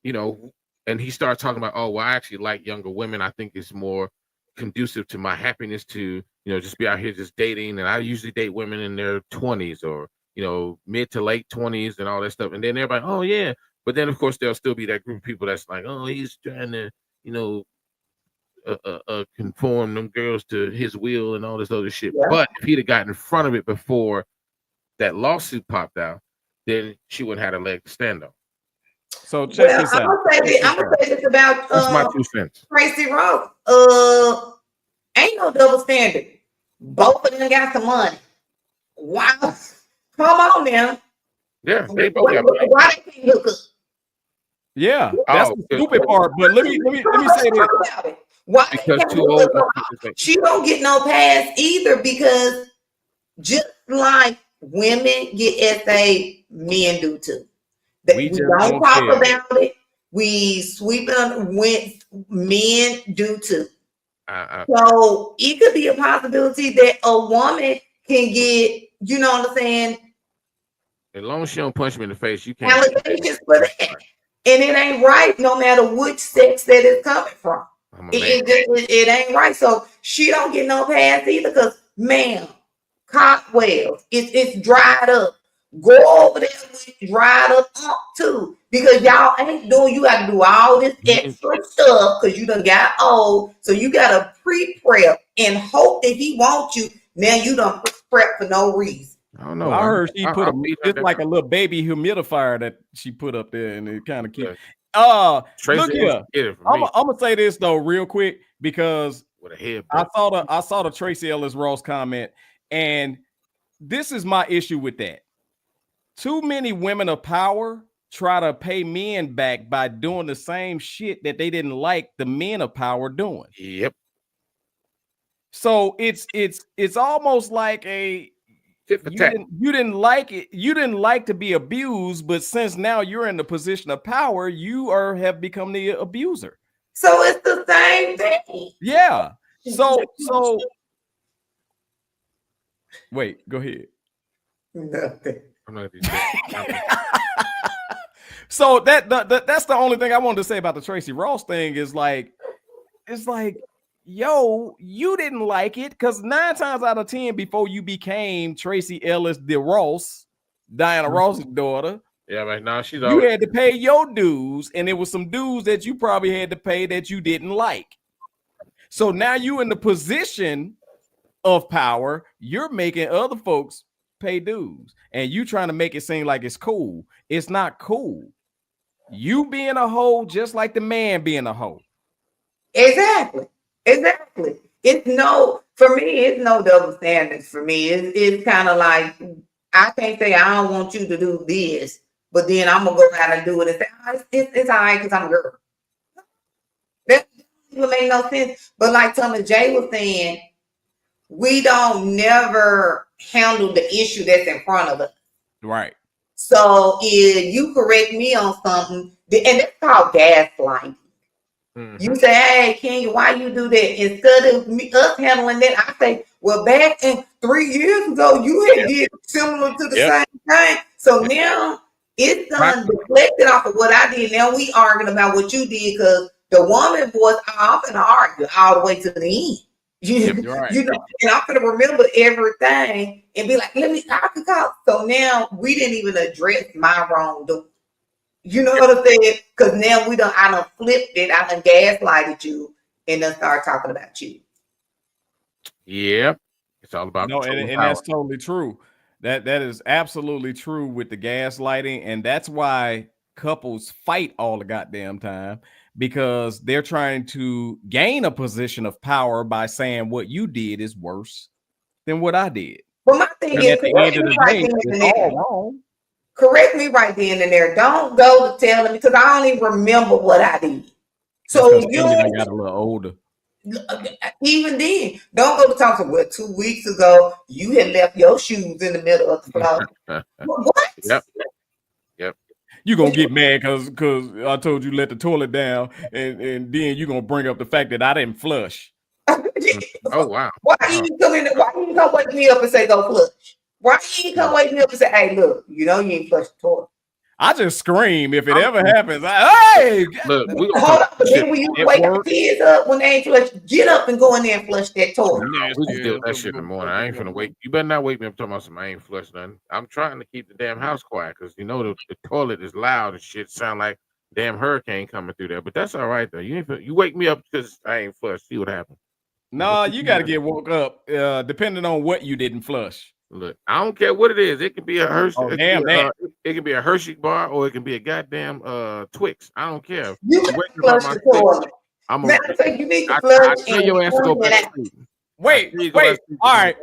You know, and he started talking about, oh, well, I actually like younger women. I think it's more conducive to my happiness to, you know, just be out here just dating. And I usually date women in their 20s or, you know, mid to late 20s and all that stuff. And then everybody, oh yeah. But then of course there'll still be that group of people that's like, oh, he's trying to, you know, conform them girls to his will and all this other shit. Yeah. But if he'd have gotten in front of it before that lawsuit popped out, then she wouldn't have a leg to stand on. So check this out. I'm gonna say this about that's my 2 cents. Tracy Ross. Ain't no double standard. Both of them got some money. Wow. Come on now. Yeah, they both got money. Why they can't hook up? Yeah, that's the stupid part. But let me say this. Why? Because too old. She don't get no pass either, because just like women get SA, men do too. We don't talk about it. We sweep it under. Men do too. So it could be a possibility that a woman can get, you know what I'm saying? As long as she don't punch me in the face, you can't. Allegations for that. And it ain't right no matter which sex that it's coming from. It ain't right. So she don't get no pass either, because, ma'am, Cotwells, it's dried up. Go over there with dried up too, because y'all ain't doing. You got to do all this extra stuff because you done got old. So you got to pre-prep and hope that he wants you. Now you done prep for no reason. I don't know. Well, I heard she put just like a little baby humidifier that she put up there, and it kind of keeps. Look here. I'm gonna say this though, real quick, because with a head, I saw the Tracy Ellis Ross comment, and this is my issue with that. Too many women of power try to pay men back by doing the same shit that they didn't like the men of power doing. Yep. So it's almost like a you didn't like it. You didn't like to be abused, but since now you're in the position of power, you have become the abuser. So it's the same thing. Yeah. So wait, go ahead. Nothing. So that's the only thing I wanted to say about the Tracy Ross thing is like, it's like, yo, you didn't like it because 9 times out of 10 before you became Tracy Ellis DeRoss, Diana Ross's daughter, yeah, right now you had to pay your dues, and there was some dues that you probably had to pay that you didn't like. So now you in the position of power, you're making other folks pay dues, and you trying to make it seem like it's cool. It's not cool. You being a hoe just like the man being a hoe. Exactly. It's for me, it's no double standards for me. It's kind of like, I can't say I don't want you to do this, but then I'm gonna go out and do it and say, oh, it's all right because I'm a girl. That doesn't make no sense. But like Thomas J was saying, we don't never handle the issue that's in front of us. Right. So if you correct me on something, and it's called gaslighting. Mm-hmm. You say, hey, King, why you do that? Instead of us handling that, I say, well, back in 3 years ago, you had did similar to the same thing. So now it's done deflected off of what I did. Now we arguing about what you did because the woman voice, I'm going to argue all the way to the end. You know, and I'm going to remember everything and be like, I could call. So now we didn't even address my wrongdoing. You know what I'm saying? Because now I done flipped it. I done gaslighted you and then start talking about you. Yeah. It's all about and that's totally true. That is absolutely true with the gaslighting. And that's why couples fight all the goddamn time, because they're trying to gain a position of power by saying what you did is worse than what I did. But my thing is, at the end of the day, it's all wrong. Correct me right then and there. Don't go to telling me because I don't even remember what I did. So you got a little older. Even then, don't go to talk to 2 weeks ago you had left your shoes in the middle of the floor. What? Yep. You gonna get mad because I told you let the toilet down, and then you gonna bring up the fact that I didn't flush. Oh wow. Why you come wake me up and say go flush? Why you come wake me up and say, hey, look, you ain't flushed the toilet? I just scream if it ever happens. Hey, look, hold up. Then when you wake the kids up when they ain't flushed, get up and go in there and flush that toilet. We can do that shit in the morning. I ain't finna wake. You better not wake me up talking about something. I ain't flushed nothing. I'm trying to keep the damn house quiet because the toilet is loud and shit. Sound like damn hurricane coming through there. But that's all right though. You wake me up because I ain't flushed. See what happens. No, you got to get woke up depending on what you didn't flush. Look, I don't care what it is. It can be a Hershey. Oh, it can be a Hershey bar or it can be a goddamn Twix. I don't care. You flush the toilet. Matter of fact, you need to flush. I tell your ass to go back to sleep. Wait. All right.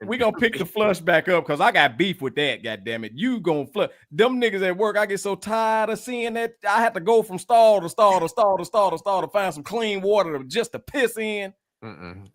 We gonna pick the flush back up because I got beef with that. God damn it. You gonna flush. Them niggas at work, I get so tired of seeing that I have to go from stall to stall to find some clean water just to piss in.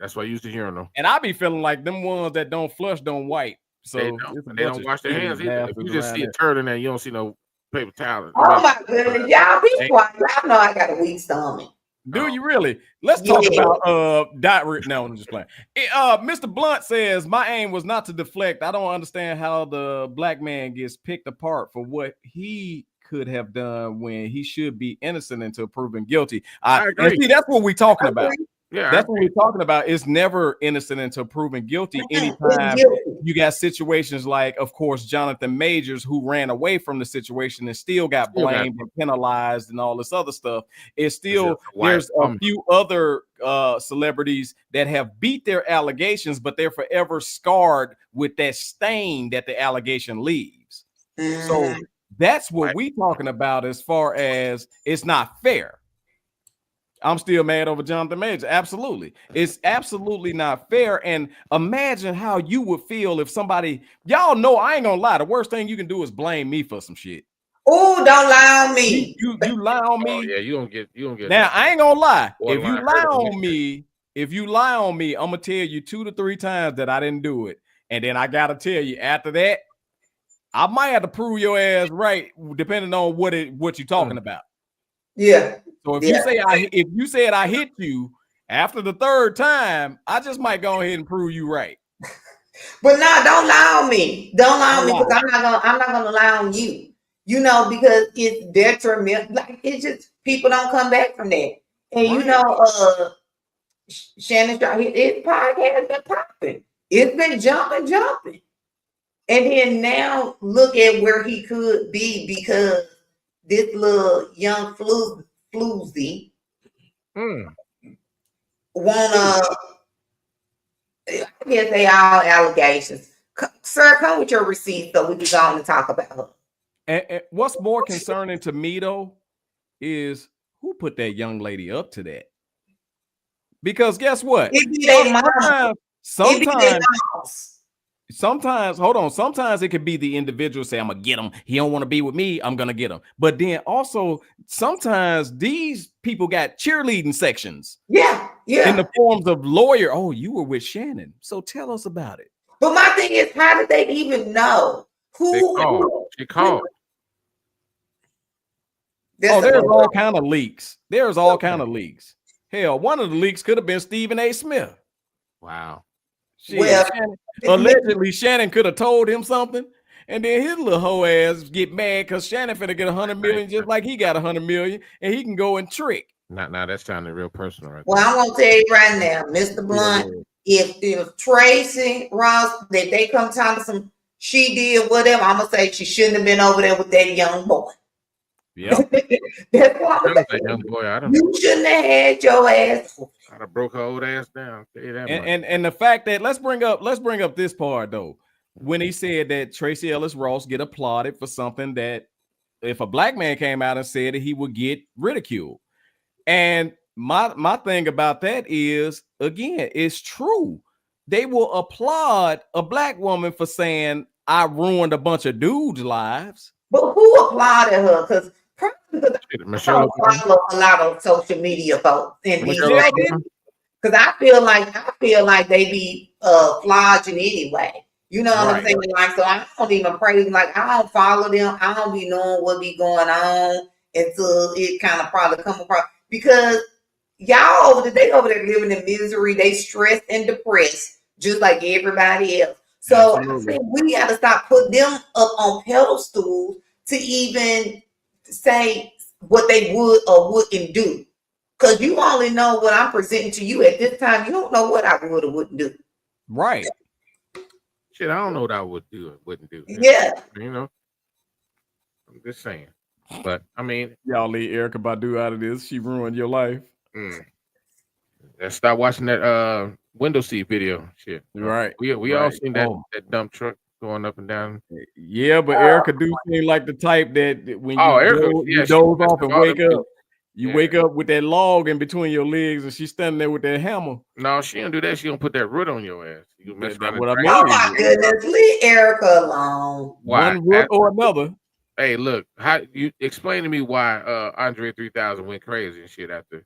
That's why I used to hear them. And I be feeling like them ones that don't flush don't wipe. So they don't wash their hands either. If you just see a turd in there, you don't see no paper towel. Oh my goodness, y'all be quiet. Y'all know I got a weak stomach. Do you really? Let's talk about diet. No, I'm just playing. Mr. Blunt says my aim was not to deflect. I don't understand how the black man gets picked apart for what he could have done when he should be innocent until proven guilty. I agree. And see, that's what we're talking about. Yeah, that's what we're talking about. It's never innocent until proven guilty. Anytime you got situations like, of course, Jonathan Majors, who ran away from the situation and still got blamed and penalized and all this other stuff. It's still there's a few other celebrities that have beat their allegations, but they're forever scarred with that stain that the allegation leaves. So that's what we're talking about as far as it's not fair. I'm still mad over Jonathan Majors. Absolutely. It's absolutely not fair. And imagine how you would feel if somebody, y'all know, I ain't gonna lie. The worst thing you can do is blame me for some shit. Oh, don't lie on me. You lie on me. Oh, yeah, you don't get now, I ain't gonna lie. If you lie on me, I'm gonna tell you 2 to 3 times that I didn't do it. And then I gotta tell you after that, I might have to prove your ass right, depending on what you're talking about. Yeah. So if you said I hit you after the 3rd time, I just might go ahead and prove you right. But no, don't lie on me. Don't lie on me because I'm not gonna lie on you. Because it's detrimental. Like it's just people don't come back from that. And Shannon Sharp, his podcast been popping. It's been jumping. And then now look at where he could be because this little young floozy wanna I guess they all allegations. Sir, come with your receipts so we can go on and talk about her. And what's more concerning to me though is who put that young lady up to that? Because guess what? Sometimes, hold on. Sometimes it could be the individual say, I'm gonna get him. He don't want to be with me. I'm gonna get him. But then also sometimes these people got cheerleading sections. Yeah. In the forms of lawyer. Oh, you were with Shannon. So tell us about it. But my thing is, how did they even know? She called. There's all kind of leaks. There's all kind of leaks. Hell, one of the leaks could have been Stephen A. Smith. Wow. Allegedly, Shannon could have told him something, and then his little hoe ass get mad because Shannon finna get 100 million just like he got 100 million, and he can go and trick. Now that's sounding real personal, right? Well, I'm gonna tell you right now, Mr. Blunt. If Tracy Ross that they come tell me some she did whatever, I'm gonna say she shouldn't have been over there with that young boy. Yeah, that's why that young boy. I don't. You shouldn't have had your ass. I'd have broke her old ass down. And the fact that let's bring up this part though, when he said that Tracy Ellis Ross get applauded for something that if a black man came out and said it, he would get ridiculed. And my thing about that is, again, it's true. They will applaud a black woman for saying I ruined a bunch of dudes' lives. But who applauded her? Because I don't follow a lot of social media folks in these days. Because I feel like they be flogging anyway. You know what I'm saying? Like, so I don't even praise. Like, I don't follow them. I don't be knowing what be going on until it kind of probably come across. Because y'all over there living in misery. They stressed and depressed just like everybody else. So I think we got to stop putting them up on pedestals to even say what they would or wouldn't do. Because you only know what I'm presenting to you at this time. You don't know what I would or wouldn't do. Right. Shit, I don't know what I would do or wouldn't do. Yeah. You know, I'm just saying. But I mean, y'all leave Erykah Badu out of this. She ruined your life. Let's start watching that window seat video. Shit. Right. We all seen that dump truck going up and down. Yeah, but Erykah do seem like the type that when you doze off and wake up, you wake up with that log in between your legs, and she's standing there with that hammer. No, she don't do that. She don't put that root on your ass. You mess around. Oh my goodness, leave Erykah alone. One root or another. Hey, look, how you explain to me why Andre 3000 went crazy and shit after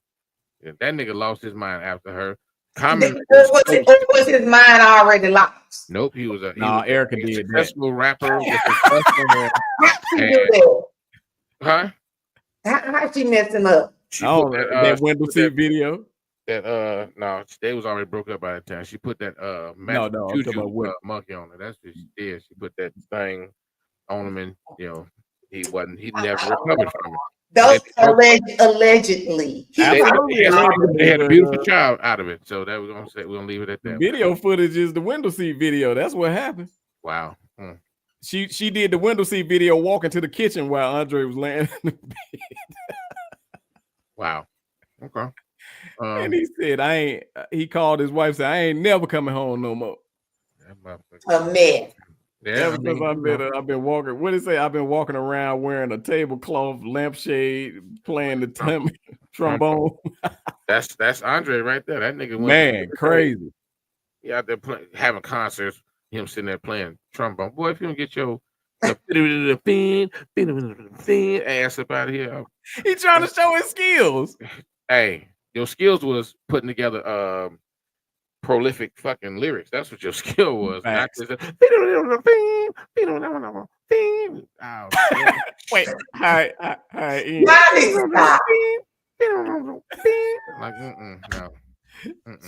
that nigga lost his mind after her. Was his mind already lost? Nope, he was Erykah did successful rapper. Huh? How she messed him up? That window seat video. That no, they was already broke up by the time. She put that monkey on her. That's what she did. She put that thing on him, and he never recovered from it. Those allegedly. They had a beautiful child out of it. So that we're gonna leave it at that. Video footage is the window seat video. That's what happened. Wow. She did the window seat video walking to the kitchen while Andre was laying in the bed. Wow. Okay. And he said, he called his wife, said, I ain't never coming home no more. A mess. Yeah, because I've been walking. What did he say? I've been walking around wearing a tablecloth lampshade, playing the trombone. That's Andre right there. That nigga went crazy. He out there having concerts. Him sitting there playing trombone. Boy, if you don't get your ass up out of here, he trying to show his skills. Hey, your skills was putting together prolific fucking lyrics. That's what your skill was. Wait, hi, no.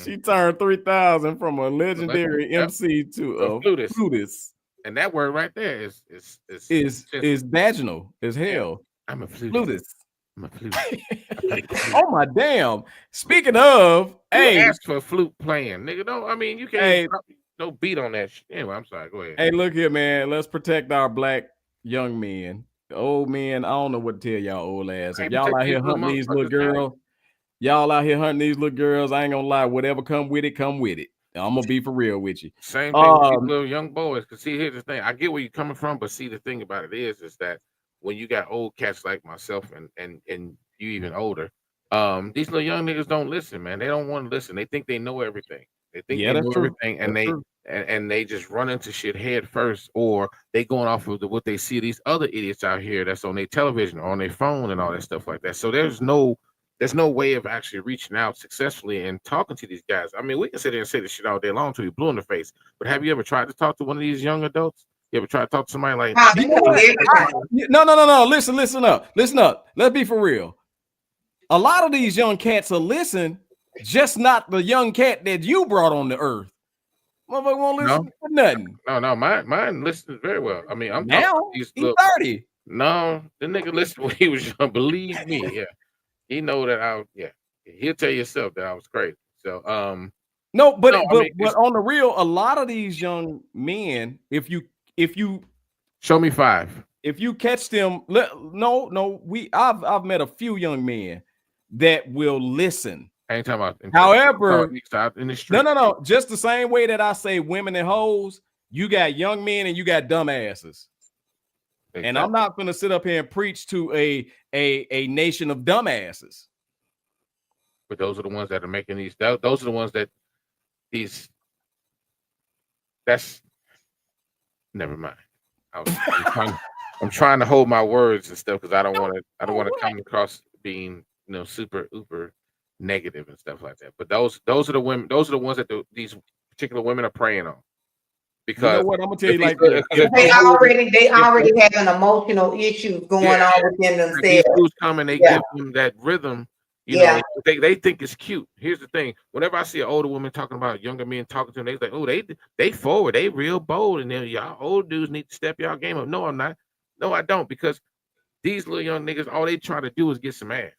She turned 3,000 from a legendary MC to a flutist. And that word right there is vaginal as hell. I'm a flutist. I'm a flutist. Oh my damn. Speaking of, ask for flute playing, nigga. You can't no beat on that shit. Anyway, I'm sorry. Go ahead. Hey, look here, man. Let's protect our black young men. The old men, I don't know what to tell y'all old ass. If y'all out here hunting these little girls, I ain't gonna lie, whatever come with it, come with it. I'm gonna be for real with you. Same thing with these little young boys. Cause see, here's the thing. I get where you're coming from, but see, the thing about it is that when you got old cats like myself and you even older, these little young niggas don't listen, man. They don't want to listen. They think they know everything. They think they know everything, and they just run into shit head first, or they going off of what they see these other idiots out here that's on their television or on their phone and all that stuff like that. So there's no way of actually reaching out successfully and talking to these guys. I mean, we can sit there and say this shit all day long till you blue in the face. But have you ever tried to talk to one of these young adults? You ever tried to talk to somebody like? No. Listen up. Let's be for real. A lot of these young cats will listen, just not the young cat that you brought on the earth. Motherfucker won't listen to nothing. No, mine listens very well. I mean, I'm now he's 30. No, the nigga listened when he was young. Believe me, yeah. He know that he'll tell you himself that I was crazy. So but on the real, a lot of these young men, if you show me 5. If you catch them, I've met a few young men that will listen. I ain't talking about. However, in the street. No. Just the same way that I say women and hoes, you got young men and you got dumbasses. Exactly. And I'm not going to sit up here and preach to a nation of dumbasses. But those are the ones that are making these. Those are the ones that that's. Never mind. I'm trying to hold my words and stuff because I don't want to come across being super uber negative and stuff like that. But those are the women. Those are the ones that these particular women are preying on. Because you know what, I'm gonna tell you like they already have an emotional issue going on within themselves. Who's coming? They give them that rhythm. You know, they think it's cute. Here's the thing: whenever I see an older woman talking about younger men talking to them, they like, oh, they forward, they real bold, and then y'all old dudes need to step y'all game up. No, I'm not. No, I don't, because these little young niggas, all they try to do is get some ass.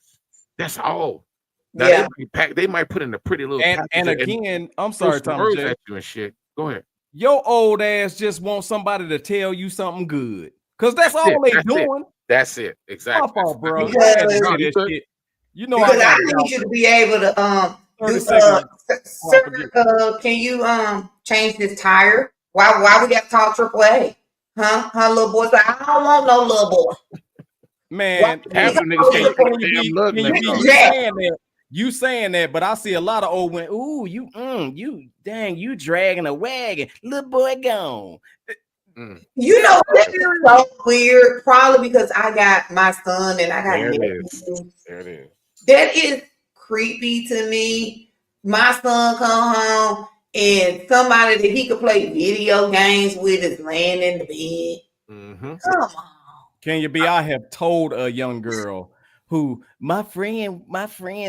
That's all. Now they might put in a pretty little and again, I'm sorry, Tom J. at you and shit. Go ahead. Your old ass just wants somebody to tell you something good, because that's all they doing. That's it. Exactly. My fault, bro. You know, because I need you to be able to sir, can you change this tire? Why we got to call AAA? Huh? Her little boy said, I don't want no little boy. Man, you saying that, but I see a lot of old women. Ooh, you dragging a wagon, little boy gone. You know, that is so weird. Probably because I got my son and I got nephews. There it is. That is creepy to me. My son come home and somebody that he could play video games with is laying in the bed. Mm-hmm. Come on. Can you be? I have told a young girl who my friend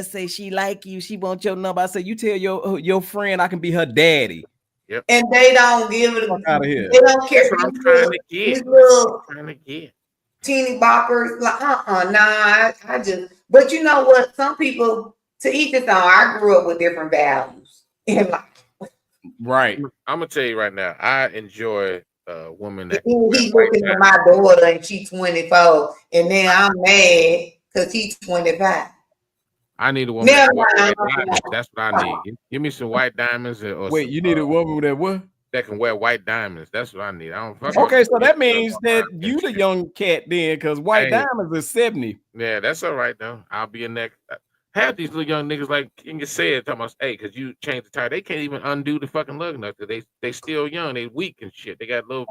say she like you. She want your number. I said, you tell your friend I can be her daddy. Yep. And they don't give it out of here. They don't care. That's what I'm trying to get. Teeny boppers. Like, nah. I just. But you know what? Some people, to each his own. I grew up with different values in life. Right. I'm gonna tell you right now. I enjoy a woman that he's looking at my daughter and she's 24, and then I'm mad because he's 25. I need a woman. That's what I need. Give me some white diamonds. Wait, you need a woman with that what? That can wear white diamonds. That's what I need. I don't. Okay, so that means that you the young cat then, because white diamonds is 70. Yeah, that's all right though. I'll be in that. Half these little young niggas, like King said, talking about, hey, because you changed the tire, they can't even undo the fucking lug nut because they still young, they weak and shit. They got little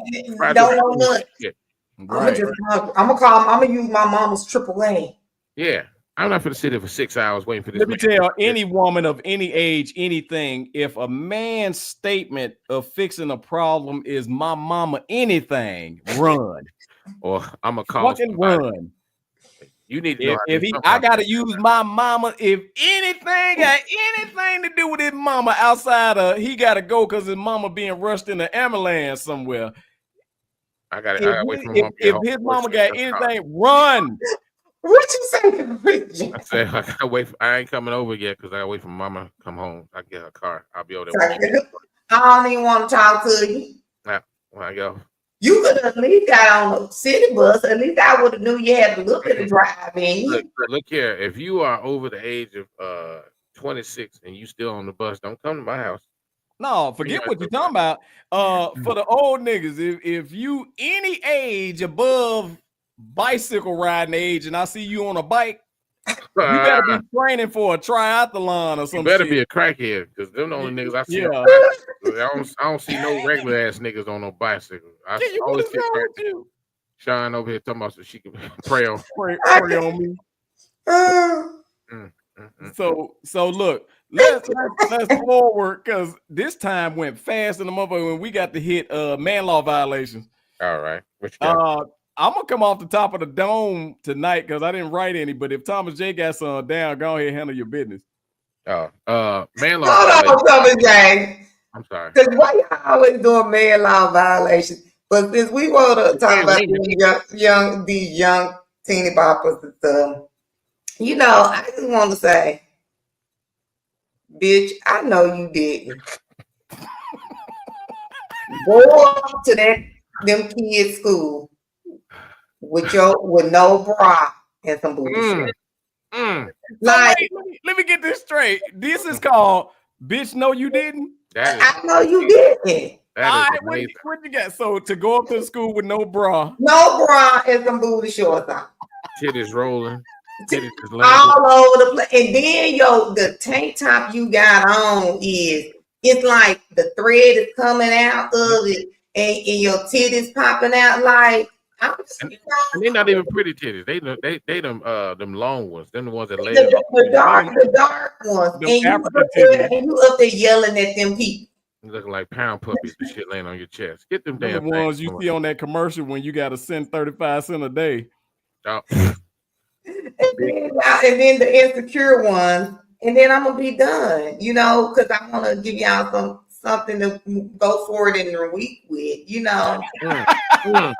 shit. Right. I'm gonna use my mama's AAA. Yeah. I'm not gonna sit there for 6 hours waiting for this. Let me tell any woman of any age, anything, if a man's statement of fixing a problem is my mama anything, run. Or I'm gonna call fucking run. You need to know I gotta use my mama. If anything got anything to do with his mama outside of he gotta go because his mama being rushed in the ambulance somewhere. If his mama got anything, run. What you say? I said I gotta wait. I ain't coming over yet because I gotta wait for mama to come home. I get her car. I'll be over there. I don't even want to talk to you. Nah, when I go. You could have at least got on a city bus. At least I would have knew you had a little bit of drive in you. Look here. If you are over the age of 26 and you still on the bus, don't come to my house. No, forget what you're talking about. For the old niggas, if you any age above bicycle riding age, and I see you on a bike, you better be training for a triathlon or something. You better be a crackhead, because them the only niggas I see. Yeah. I don't see no regular ass niggas on no bicycle. I always see crackhead. Sean over here talking about so she can pray on me. So look, let's forward, because this time went fast in the motherfucker when we got to hit man law violations. All right. What you got? I'm gonna come off the top of the dome tonight because I didn't write any, but if Thomas J got some down, go ahead and handle your business. Man law violations. Thomas J. I'm sorry. Because why y'all always doing man law violations? But since we want to talk about these young teeny boppers and stuff, you know, I just want to say, bitch, I know you didn't. Go up to them kids' school with no bra and some booty shorts. Like, let me get this straight. This is called bitch. No, you didn't. I know you didn't. All right, what you got? So to go up to the school with no bra and some booty shorts on, titties rolling, titties all over the place, and then the tank top you got on it's like the thread is coming out of it, and your titties popping out like. And they're not even pretty titties. They them long ones. Them the ones that lay the dark ones. And you up there yelling at them people. Looking like pound puppies and shit laying on your chest. Get them damn the ones you see on that commercial when you got to send 35 cents a day. Oh. and then the insecure ones. And then I'm gonna be done, you know, because I want to give y'all something to go forward in the week with, you know. I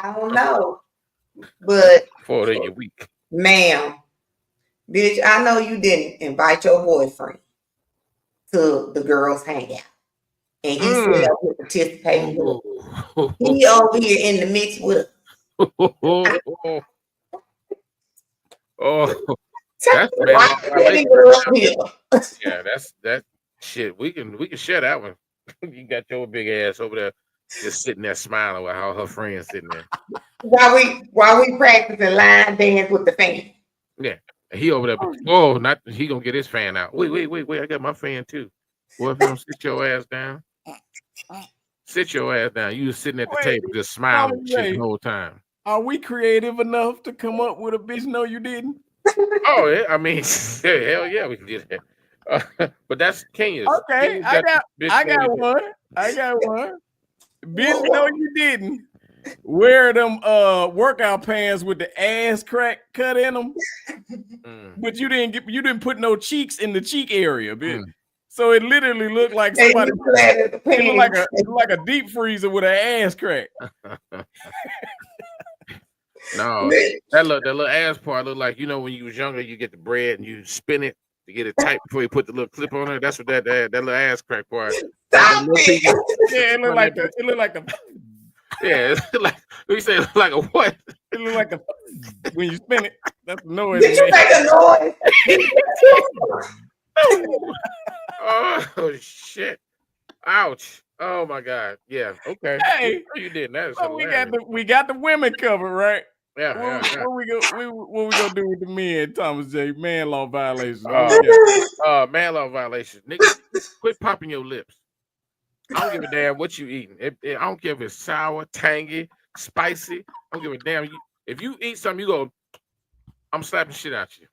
don't know, but for in your week, ma'am, bitch, I know you didn't invite your boyfriend to the girls' hangout, and he said up with participating. He over here in the mix with. That's yeah, that's shit. We can share that one. You got your big ass over there just sitting there smiling with how her friends sitting there. While we practicing line dance with the fan. Yeah. And he over there, he gonna get his fan out. Wait, I got my fan too. Well, if you don't sit your ass down. Sit your ass down. You was sitting at the table just smiling shit the whole time. Are we creative enough to come up with a bitch? No, you didn't. Oh yeah, I mean, hell yeah, we can do that. But that's Kenya's. Okay, I got one. Bitch, no, you didn't. Wear them workout pants with the ass crack cut in them, but you didn't put no cheeks in the cheek area, bitch. So it literally looked like somebody. It looked like a deep freezer with an ass crack. No, that little ass part looked like, you know, when you was younger, you get the bread and you spin it to get it tight before you put the little clip on it. That's what that little ass crack part. Yeah, it looked like the. Yeah, it's like we say, it looked like a what? It looked like a when you spin it. That's the noise. Did you make a noise? Oh shit! Ouch! Oh my god! Yeah. Okay. Hey, you did that. We got the women covered, right? Yeah. What we gonna do with the men, Thomas J? Man law violations. Man law violations. Nigga, quit popping your lips. I don't give a damn what you eating. I don't care if it's sour, tangy, spicy. I don't give a damn. If you eat something, you go, I'm slapping shit out you.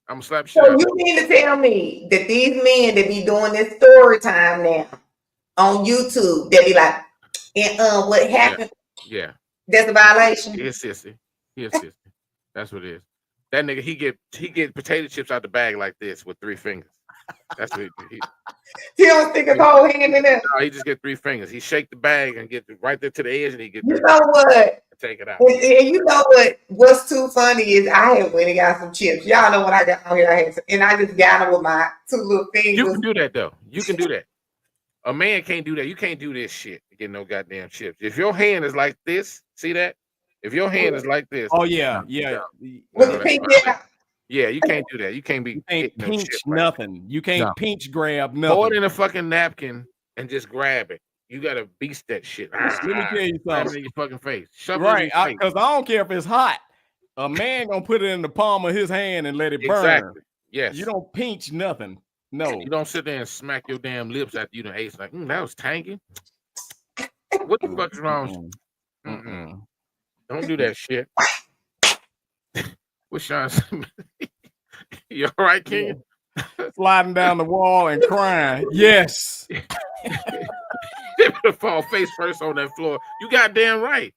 I'm slapping shit out you. So you mean to tell me that these men that be doing this story time now on YouTube, they be like, and what happened? Yeah. That's a violation. He a sissy. That's what it is. That nigga, he get potato chips out the bag like this with 3 fingers. That's what he don't stick his whole hand in there. No, he just get 3 fingers. He shake the bag and get right there to the edge, and he get. You know what? Take it out. And you know what? What's too funny is I had went and got some chips. Y'all know what I got on here. And I just got them with my 2 little fingers. You can do that though. You can do that. A man can't do that. You can't do this shit to get no goddamn chips. If your hand is like this, see that? If your hand is like this. Oh yeah. With the pinky out. Yeah, you can't do that. You can't be. You can't no pinch shit nothing. You can't pinch grab nothing. Pour it in a fucking napkin and just grab it. You gotta beast that shit. Let me tell you something. In your fucking face. Shove Right, it in your face. because I don't care if it's hot. A man gonna put it in the palm of his hand and let it burn. Exactly. Yes. You don't pinch nothing. No. You don't sit there and smack your damn lips after you done ate. Like, that was tangy. What the fuck is wrong? Don't do that shit. What's Sean? You all right, King? Sliding down the wall and crying. Yes. Fall face first on that floor. You goddamn right.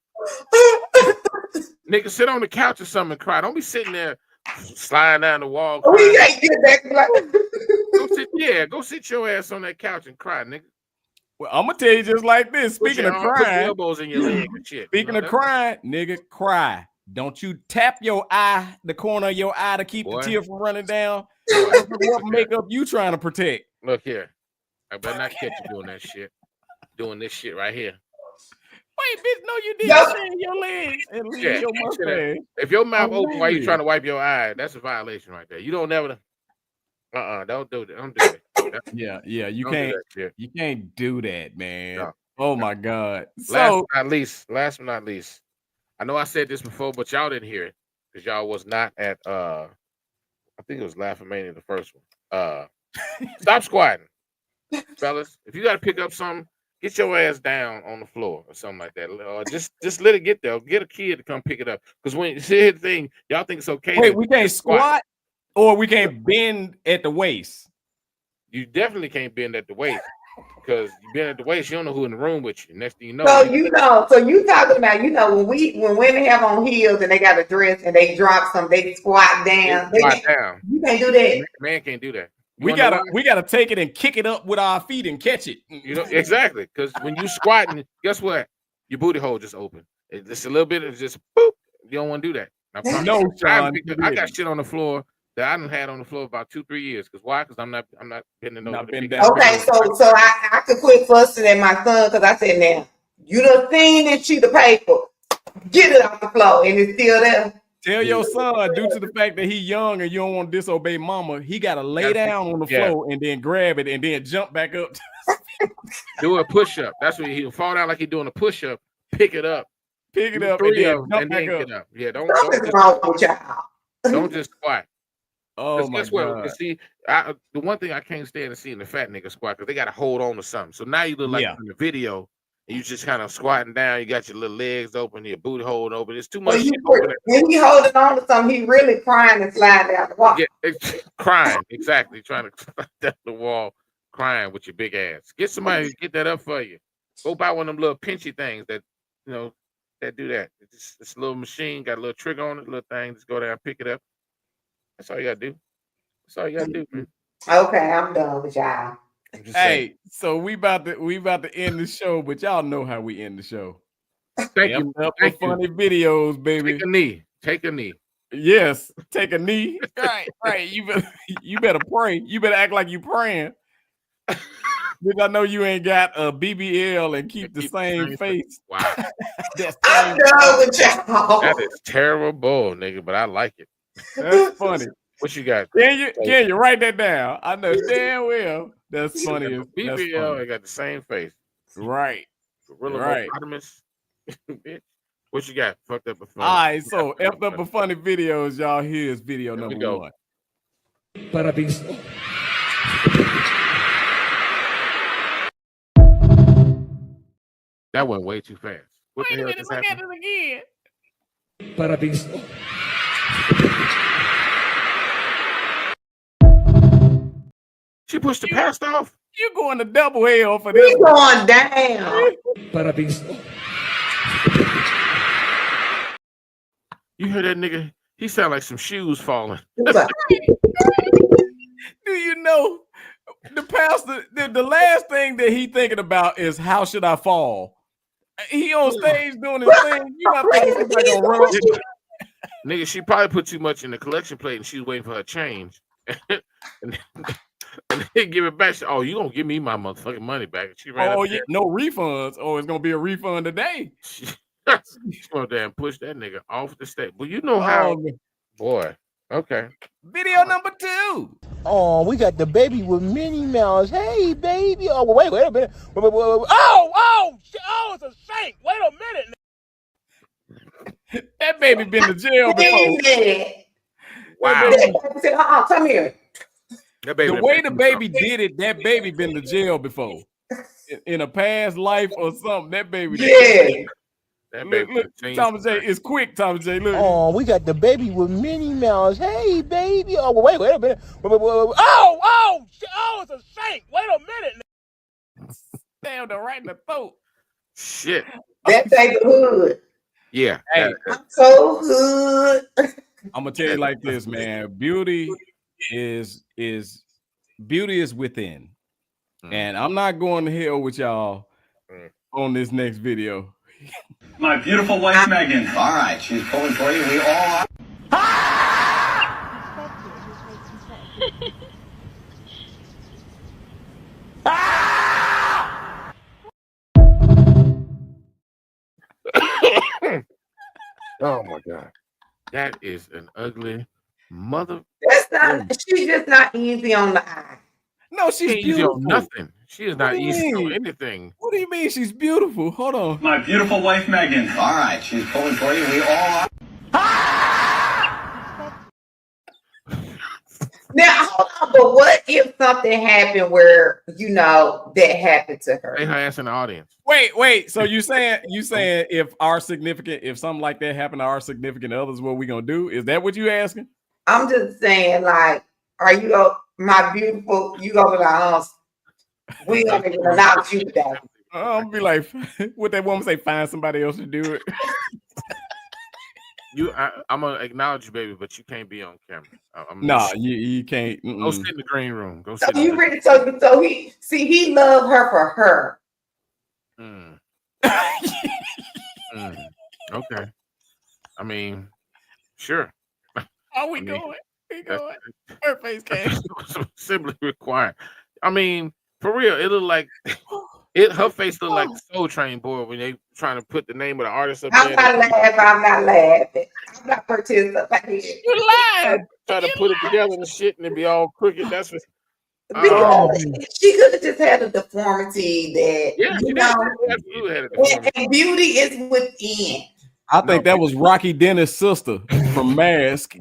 Nigga, sit on the couch or something and cry. Don't be sitting there sliding down the wall. We can't get back. Go sit your ass on that couch and cry, nigga. Well, I'm gonna tell you just like this. Speaking of crying, elbows in your leg and shit. Speaking of crying, nigga, cry. Don't you tap your eye, the corner of your eye, to keep the tear from running down. What makeup you trying to protect? Look here, I better not catch you doing that shit. Doing this shit right here. Wait, bitch, no, you didn't shave your legs and leave your mustache. If your mouth open while you trying to wipe your eye, that's a violation right there. You don't never. Don't do that. Don't do that. Yeah, you can't. You can't do that, man. No. Oh my God. Last but not least, I know I said this before, but y'all didn't hear it because y'all was not at. I think it was Laughing Mania, the first one. Stop squatting, fellas. If you got to pick up something, get your ass down on the floor or something like that. Or just let it get there. Get a kid to come pick it up. Because when you see the thing, y'all think it's okay. Wait, we can't squat or we can't bend at the waist. You definitely can't bend at the waist because you bend at the waist, you don't know who in the room with you. Next thing you know. So you talking about, when women have on heels and they got a dress and they drop some, they squat down. You can't do that. Man can't do that. We gotta take it and kick it up with our feet and catch it. Exactly. Because when you squatting, guess what? Your booty hole just open. It's a little bit of just boop. You don't want to do that. No, Sean, I got shit on the floor that I done had on the floor about 2-3 years. Because why? Because I'm not bending over. Okay, so I could quit fussing at my son because I said, now you done seen this sheet of paper. Get it off the floor, and it's still there. Tell your son, due to the fact that he's young and you don't want to disobey mama, he gotta lay down on the floor and then grab it and then jump back up. Do a push-up. That's what he'll fall down like he's doing a push-up. Pick it up. And then jump back up. Yeah, don't just squat. Oh my God. See, the one thing I can't stand is seeing the fat nigga squat because they got to hold on to something. So now you look like in the video, and you just kind of squatting down. You got your little legs open, your booty holding open. It's too much. When he holding on to something, he really crying and sliding down the wall. Yeah, crying. Exactly. Trying to slide down the wall, crying with your big ass. Get somebody to get that up for you. Go buy one of them little pinchy things that that do that. It's this little machine, got a little trigger on it, little thing. Just go down, pick it up. That's all you gotta do. That's all you gotta do, man. Okay, I'm done with y'all. Hey, so we about to end the show, but y'all know how we end the show. Thank you. Funny videos, baby. Take a knee. Yes, take a knee. Right. You better pray. You better act like you praying. Because I know you ain't got a BBL and keep the same face. Wow. I'm done with y'all. That is terrible, nigga, but I like it. That's funny. What you got? Can you write that down? I know damn well that's funny. BBL, I got the same face. Right. Right. What you got? Fucked up a funny. All right, so effed up a funny videos, y'all. Here's video number 1. Parabéns. That went way too fast. What Wait a minute, look at it again. Parabéns. She pushed the past off. You going to double hell for this. He's going down. Parabéns. You hear that nigga? He sound like some shoes falling. Do you know the pastor? The last thing that he thinking about is how should I fall? He on stage doing his thing. You not thinking somebody gonna run? Nigga, she probably put too much in the collection plate and she was waiting for her change. and they give it back. Oh, you gonna give me my motherfucking money back? She ran no refunds. Oh, it's gonna be a refund today. She gonna damn push that nigga off the stage. But you know how, boy. Okay. Video number 2. Oh, we got the baby with Minnie Mouse. Hey, baby. Oh, wait a minute. Oh, it's a shank. Wait a minute. That baby been to jail before. Wow. Come here. The way the baby did it, that baby been to jail before. In a past life or something, that baby. Yeah. That baby. Look, Thomas J. It's quick, Thomas J. Look. Oh, we got the baby with Minnie Mouse. Hey, baby. Oh, wait a minute. Oh, it's a shank. Wait a minute. Damn, the right in the throat. Shit. That baby hood. Yeah. Hey, I'm so hood. I'm gonna tell you like this, man. Beauty is within. And I'm not going to hell with y'all on this next video. My beautiful wife, Megan. All right, she's pulling for you. We all are. Oh my God. That is an ugly mother. That's not. She's just not easy on the eye. No, she's Easy beautiful. on nothing. She is not easy on anything. What do you mean she's beautiful? Hold on. My beautiful wife, Megan. All right, she's pulling for you. We all are. Now, hold on, but what if something happened where, that happened to her? They her ass in the audience. Wait. So you saying if something like that happened to our significant others, what we gonna do? Is that what you asking? I'm just saying, like, are you my beautiful? You gonna be like, we gonna be acknowledge you today. I'm gonna be like, what that woman say? Find somebody else to do it. I'm gonna acknowledge you, baby, but you can't be on camera. You can't. Go sit in the green room. Go So sit. you really so he loved her for her. Okay. I mean, sure. Are we going? We going? Her face came. Simply required. I mean, for real, it looked like her face looked like the Soul Train board when they trying to put the name of the artist up there. I'm not laughing. I'm not participating. You lied. Try to put it together and shit, and it be all crooked. That's what. Because she could have just had a deformity that absolutely had a deformity. And beauty is within. I think that was Rocky Dennis' sister from Mask.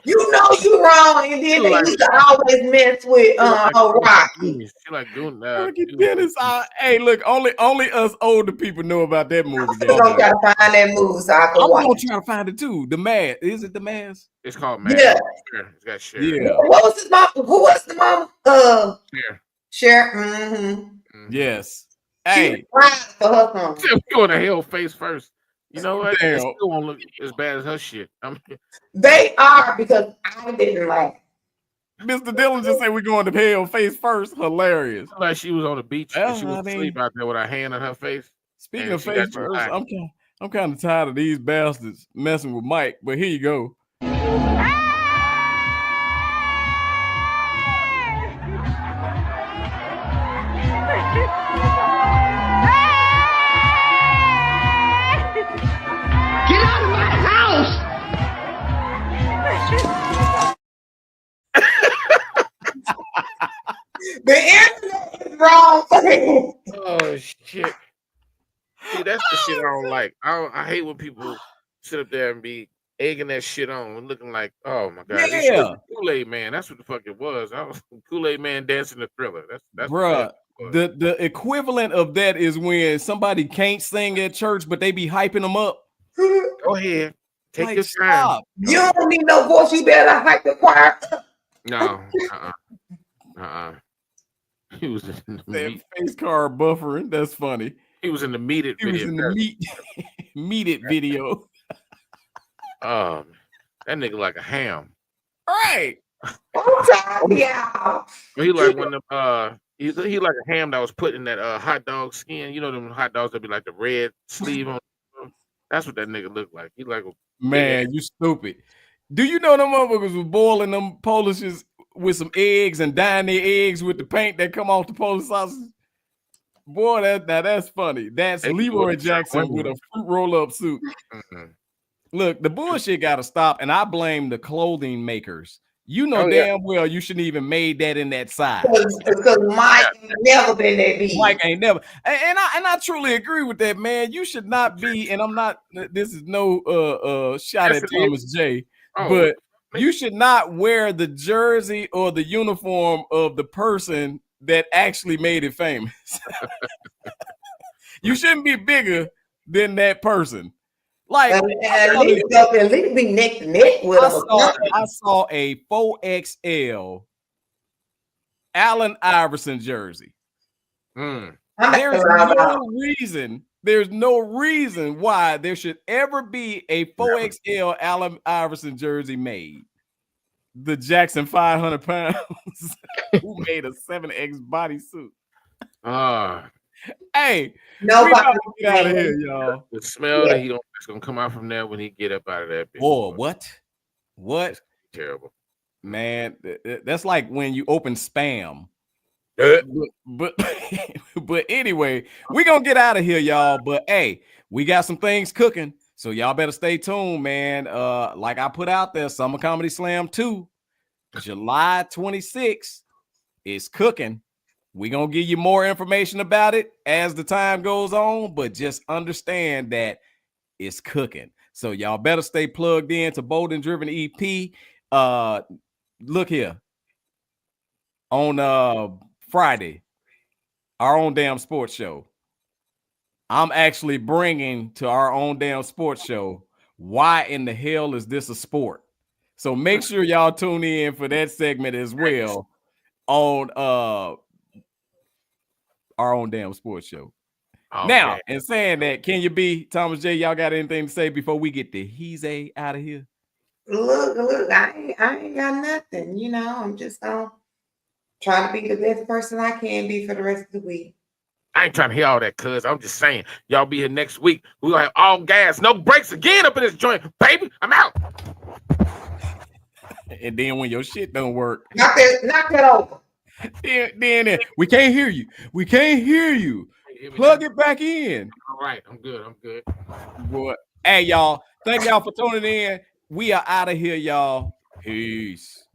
You know you wrong, and then they used to always mess with Rocky. She like doing Rocky Dennis. Hey, look, only us older people know about that movie. I'm gonna try to find that movie so I can I'm watch. gonna try to find it too. The Mask. Is it The Mask? It's called Mask. Yeah. It's got Cher. Yeah. What was his mom? Who was the mom? Cher. Mm-hmm. Yes. Hey, for her son. We going to hell face first. You know what? Damn. It still won't look as bad as her shit. They are, because I didn't laugh. Mr. Dillon just said we're going to hell face first. Hilarious. Like she was on the beach and she was I mean, asleep out there with her hand on her face. Speaking of face first, I'm kind of tired of these bastards messing with Mike, but here you go. Get out of my house! The internet is wrong for me. Oh shit! See, that's the shit I don't like. I hate when people sit up there and be egging that shit on, looking like, oh my god, Yeah. Kool-Aid Man. That's what the fuck it was. I was Kool-Aid Man dancing the Thriller. That's Bruh. The equivalent of that is when somebody can't sing at church, but they be hyping them up. Go ahead, take your time. You don't need no voice. You better hype the choir. No, He was in the That face card buffering. That's funny. He was in the meat it He was video. in the meat it video. That nigga like a ham. Right. Yeah. He like one of them. He like a ham that was put in that hot dog skin. You know them hot dogs that be like the red sleeve on. That's what that nigga looked like. He like a Man, you stupid. Do you know them motherfuckers was boiling them Polishes with some eggs and dyeing their eggs with the paint that come off the Polish sausages? Boy, that's funny. That's Leroy Jackson with a fruit roll-up suit. Look, the bullshit got to stop, and I blame the clothing makers. You know Oh, well you shouldn't even made that in that size. Because Mike ain't never been that big. Mike ain't never, and I truly agree with that, man. You should not be, and I'm not. This is no shot Yes, at Thomas J, Oh, but you should not wear the jersey or the uniform of the person that actually made it famous. You shouldn't be bigger than that person. Like at least be neck to neck with them. I saw a 4XL Allen Iverson jersey. There's no reason why there should ever be a 4XL Allen Iverson jersey made. The Jackson 500 pounds who made a 7X bodysuit. Hey, nobody get out of here, y'all. The smell that that's gonna come out from there when he get up out of that bitch. Oh, what? That's terrible. Man, that's like when you open spam. But anyway, we're gonna get out of here, y'all. But hey, we got some things cooking, so y'all better stay tuned, man. Like I put out there, Summer Comedy Slam 2, July 26th is cooking. We're gonna give you more information about it as the time goes on, but just understand that it's cooking. So y'all better stay plugged in to Bold and Driven EP. Look here on Friday, our own damn sports show. I'm actually bringing to our own damn sports show, why in the hell is this a sport? So make sure y'all tune in for that segment as well on our own damn sports show. Okay. Now, in saying that, can you be Thomas J? Y'all got anything to say before we get the he's a out of here? Look, I ain't got nothing. You know, I'm just gonna try to be the best person I can be for the rest of the week. I ain't trying to hear all that, cuz I'm just saying, y'all be here next week. We're gonna have all gas, no breaks again up in this joint, baby. I'm out. And then when your shit don't work, knock that over. Then we can't hear you. We can't hear you. Plug it back in. All right, I'm good. Boy. Hey, y'all. Thank y'all for tuning in. We are out of here, y'all. Peace.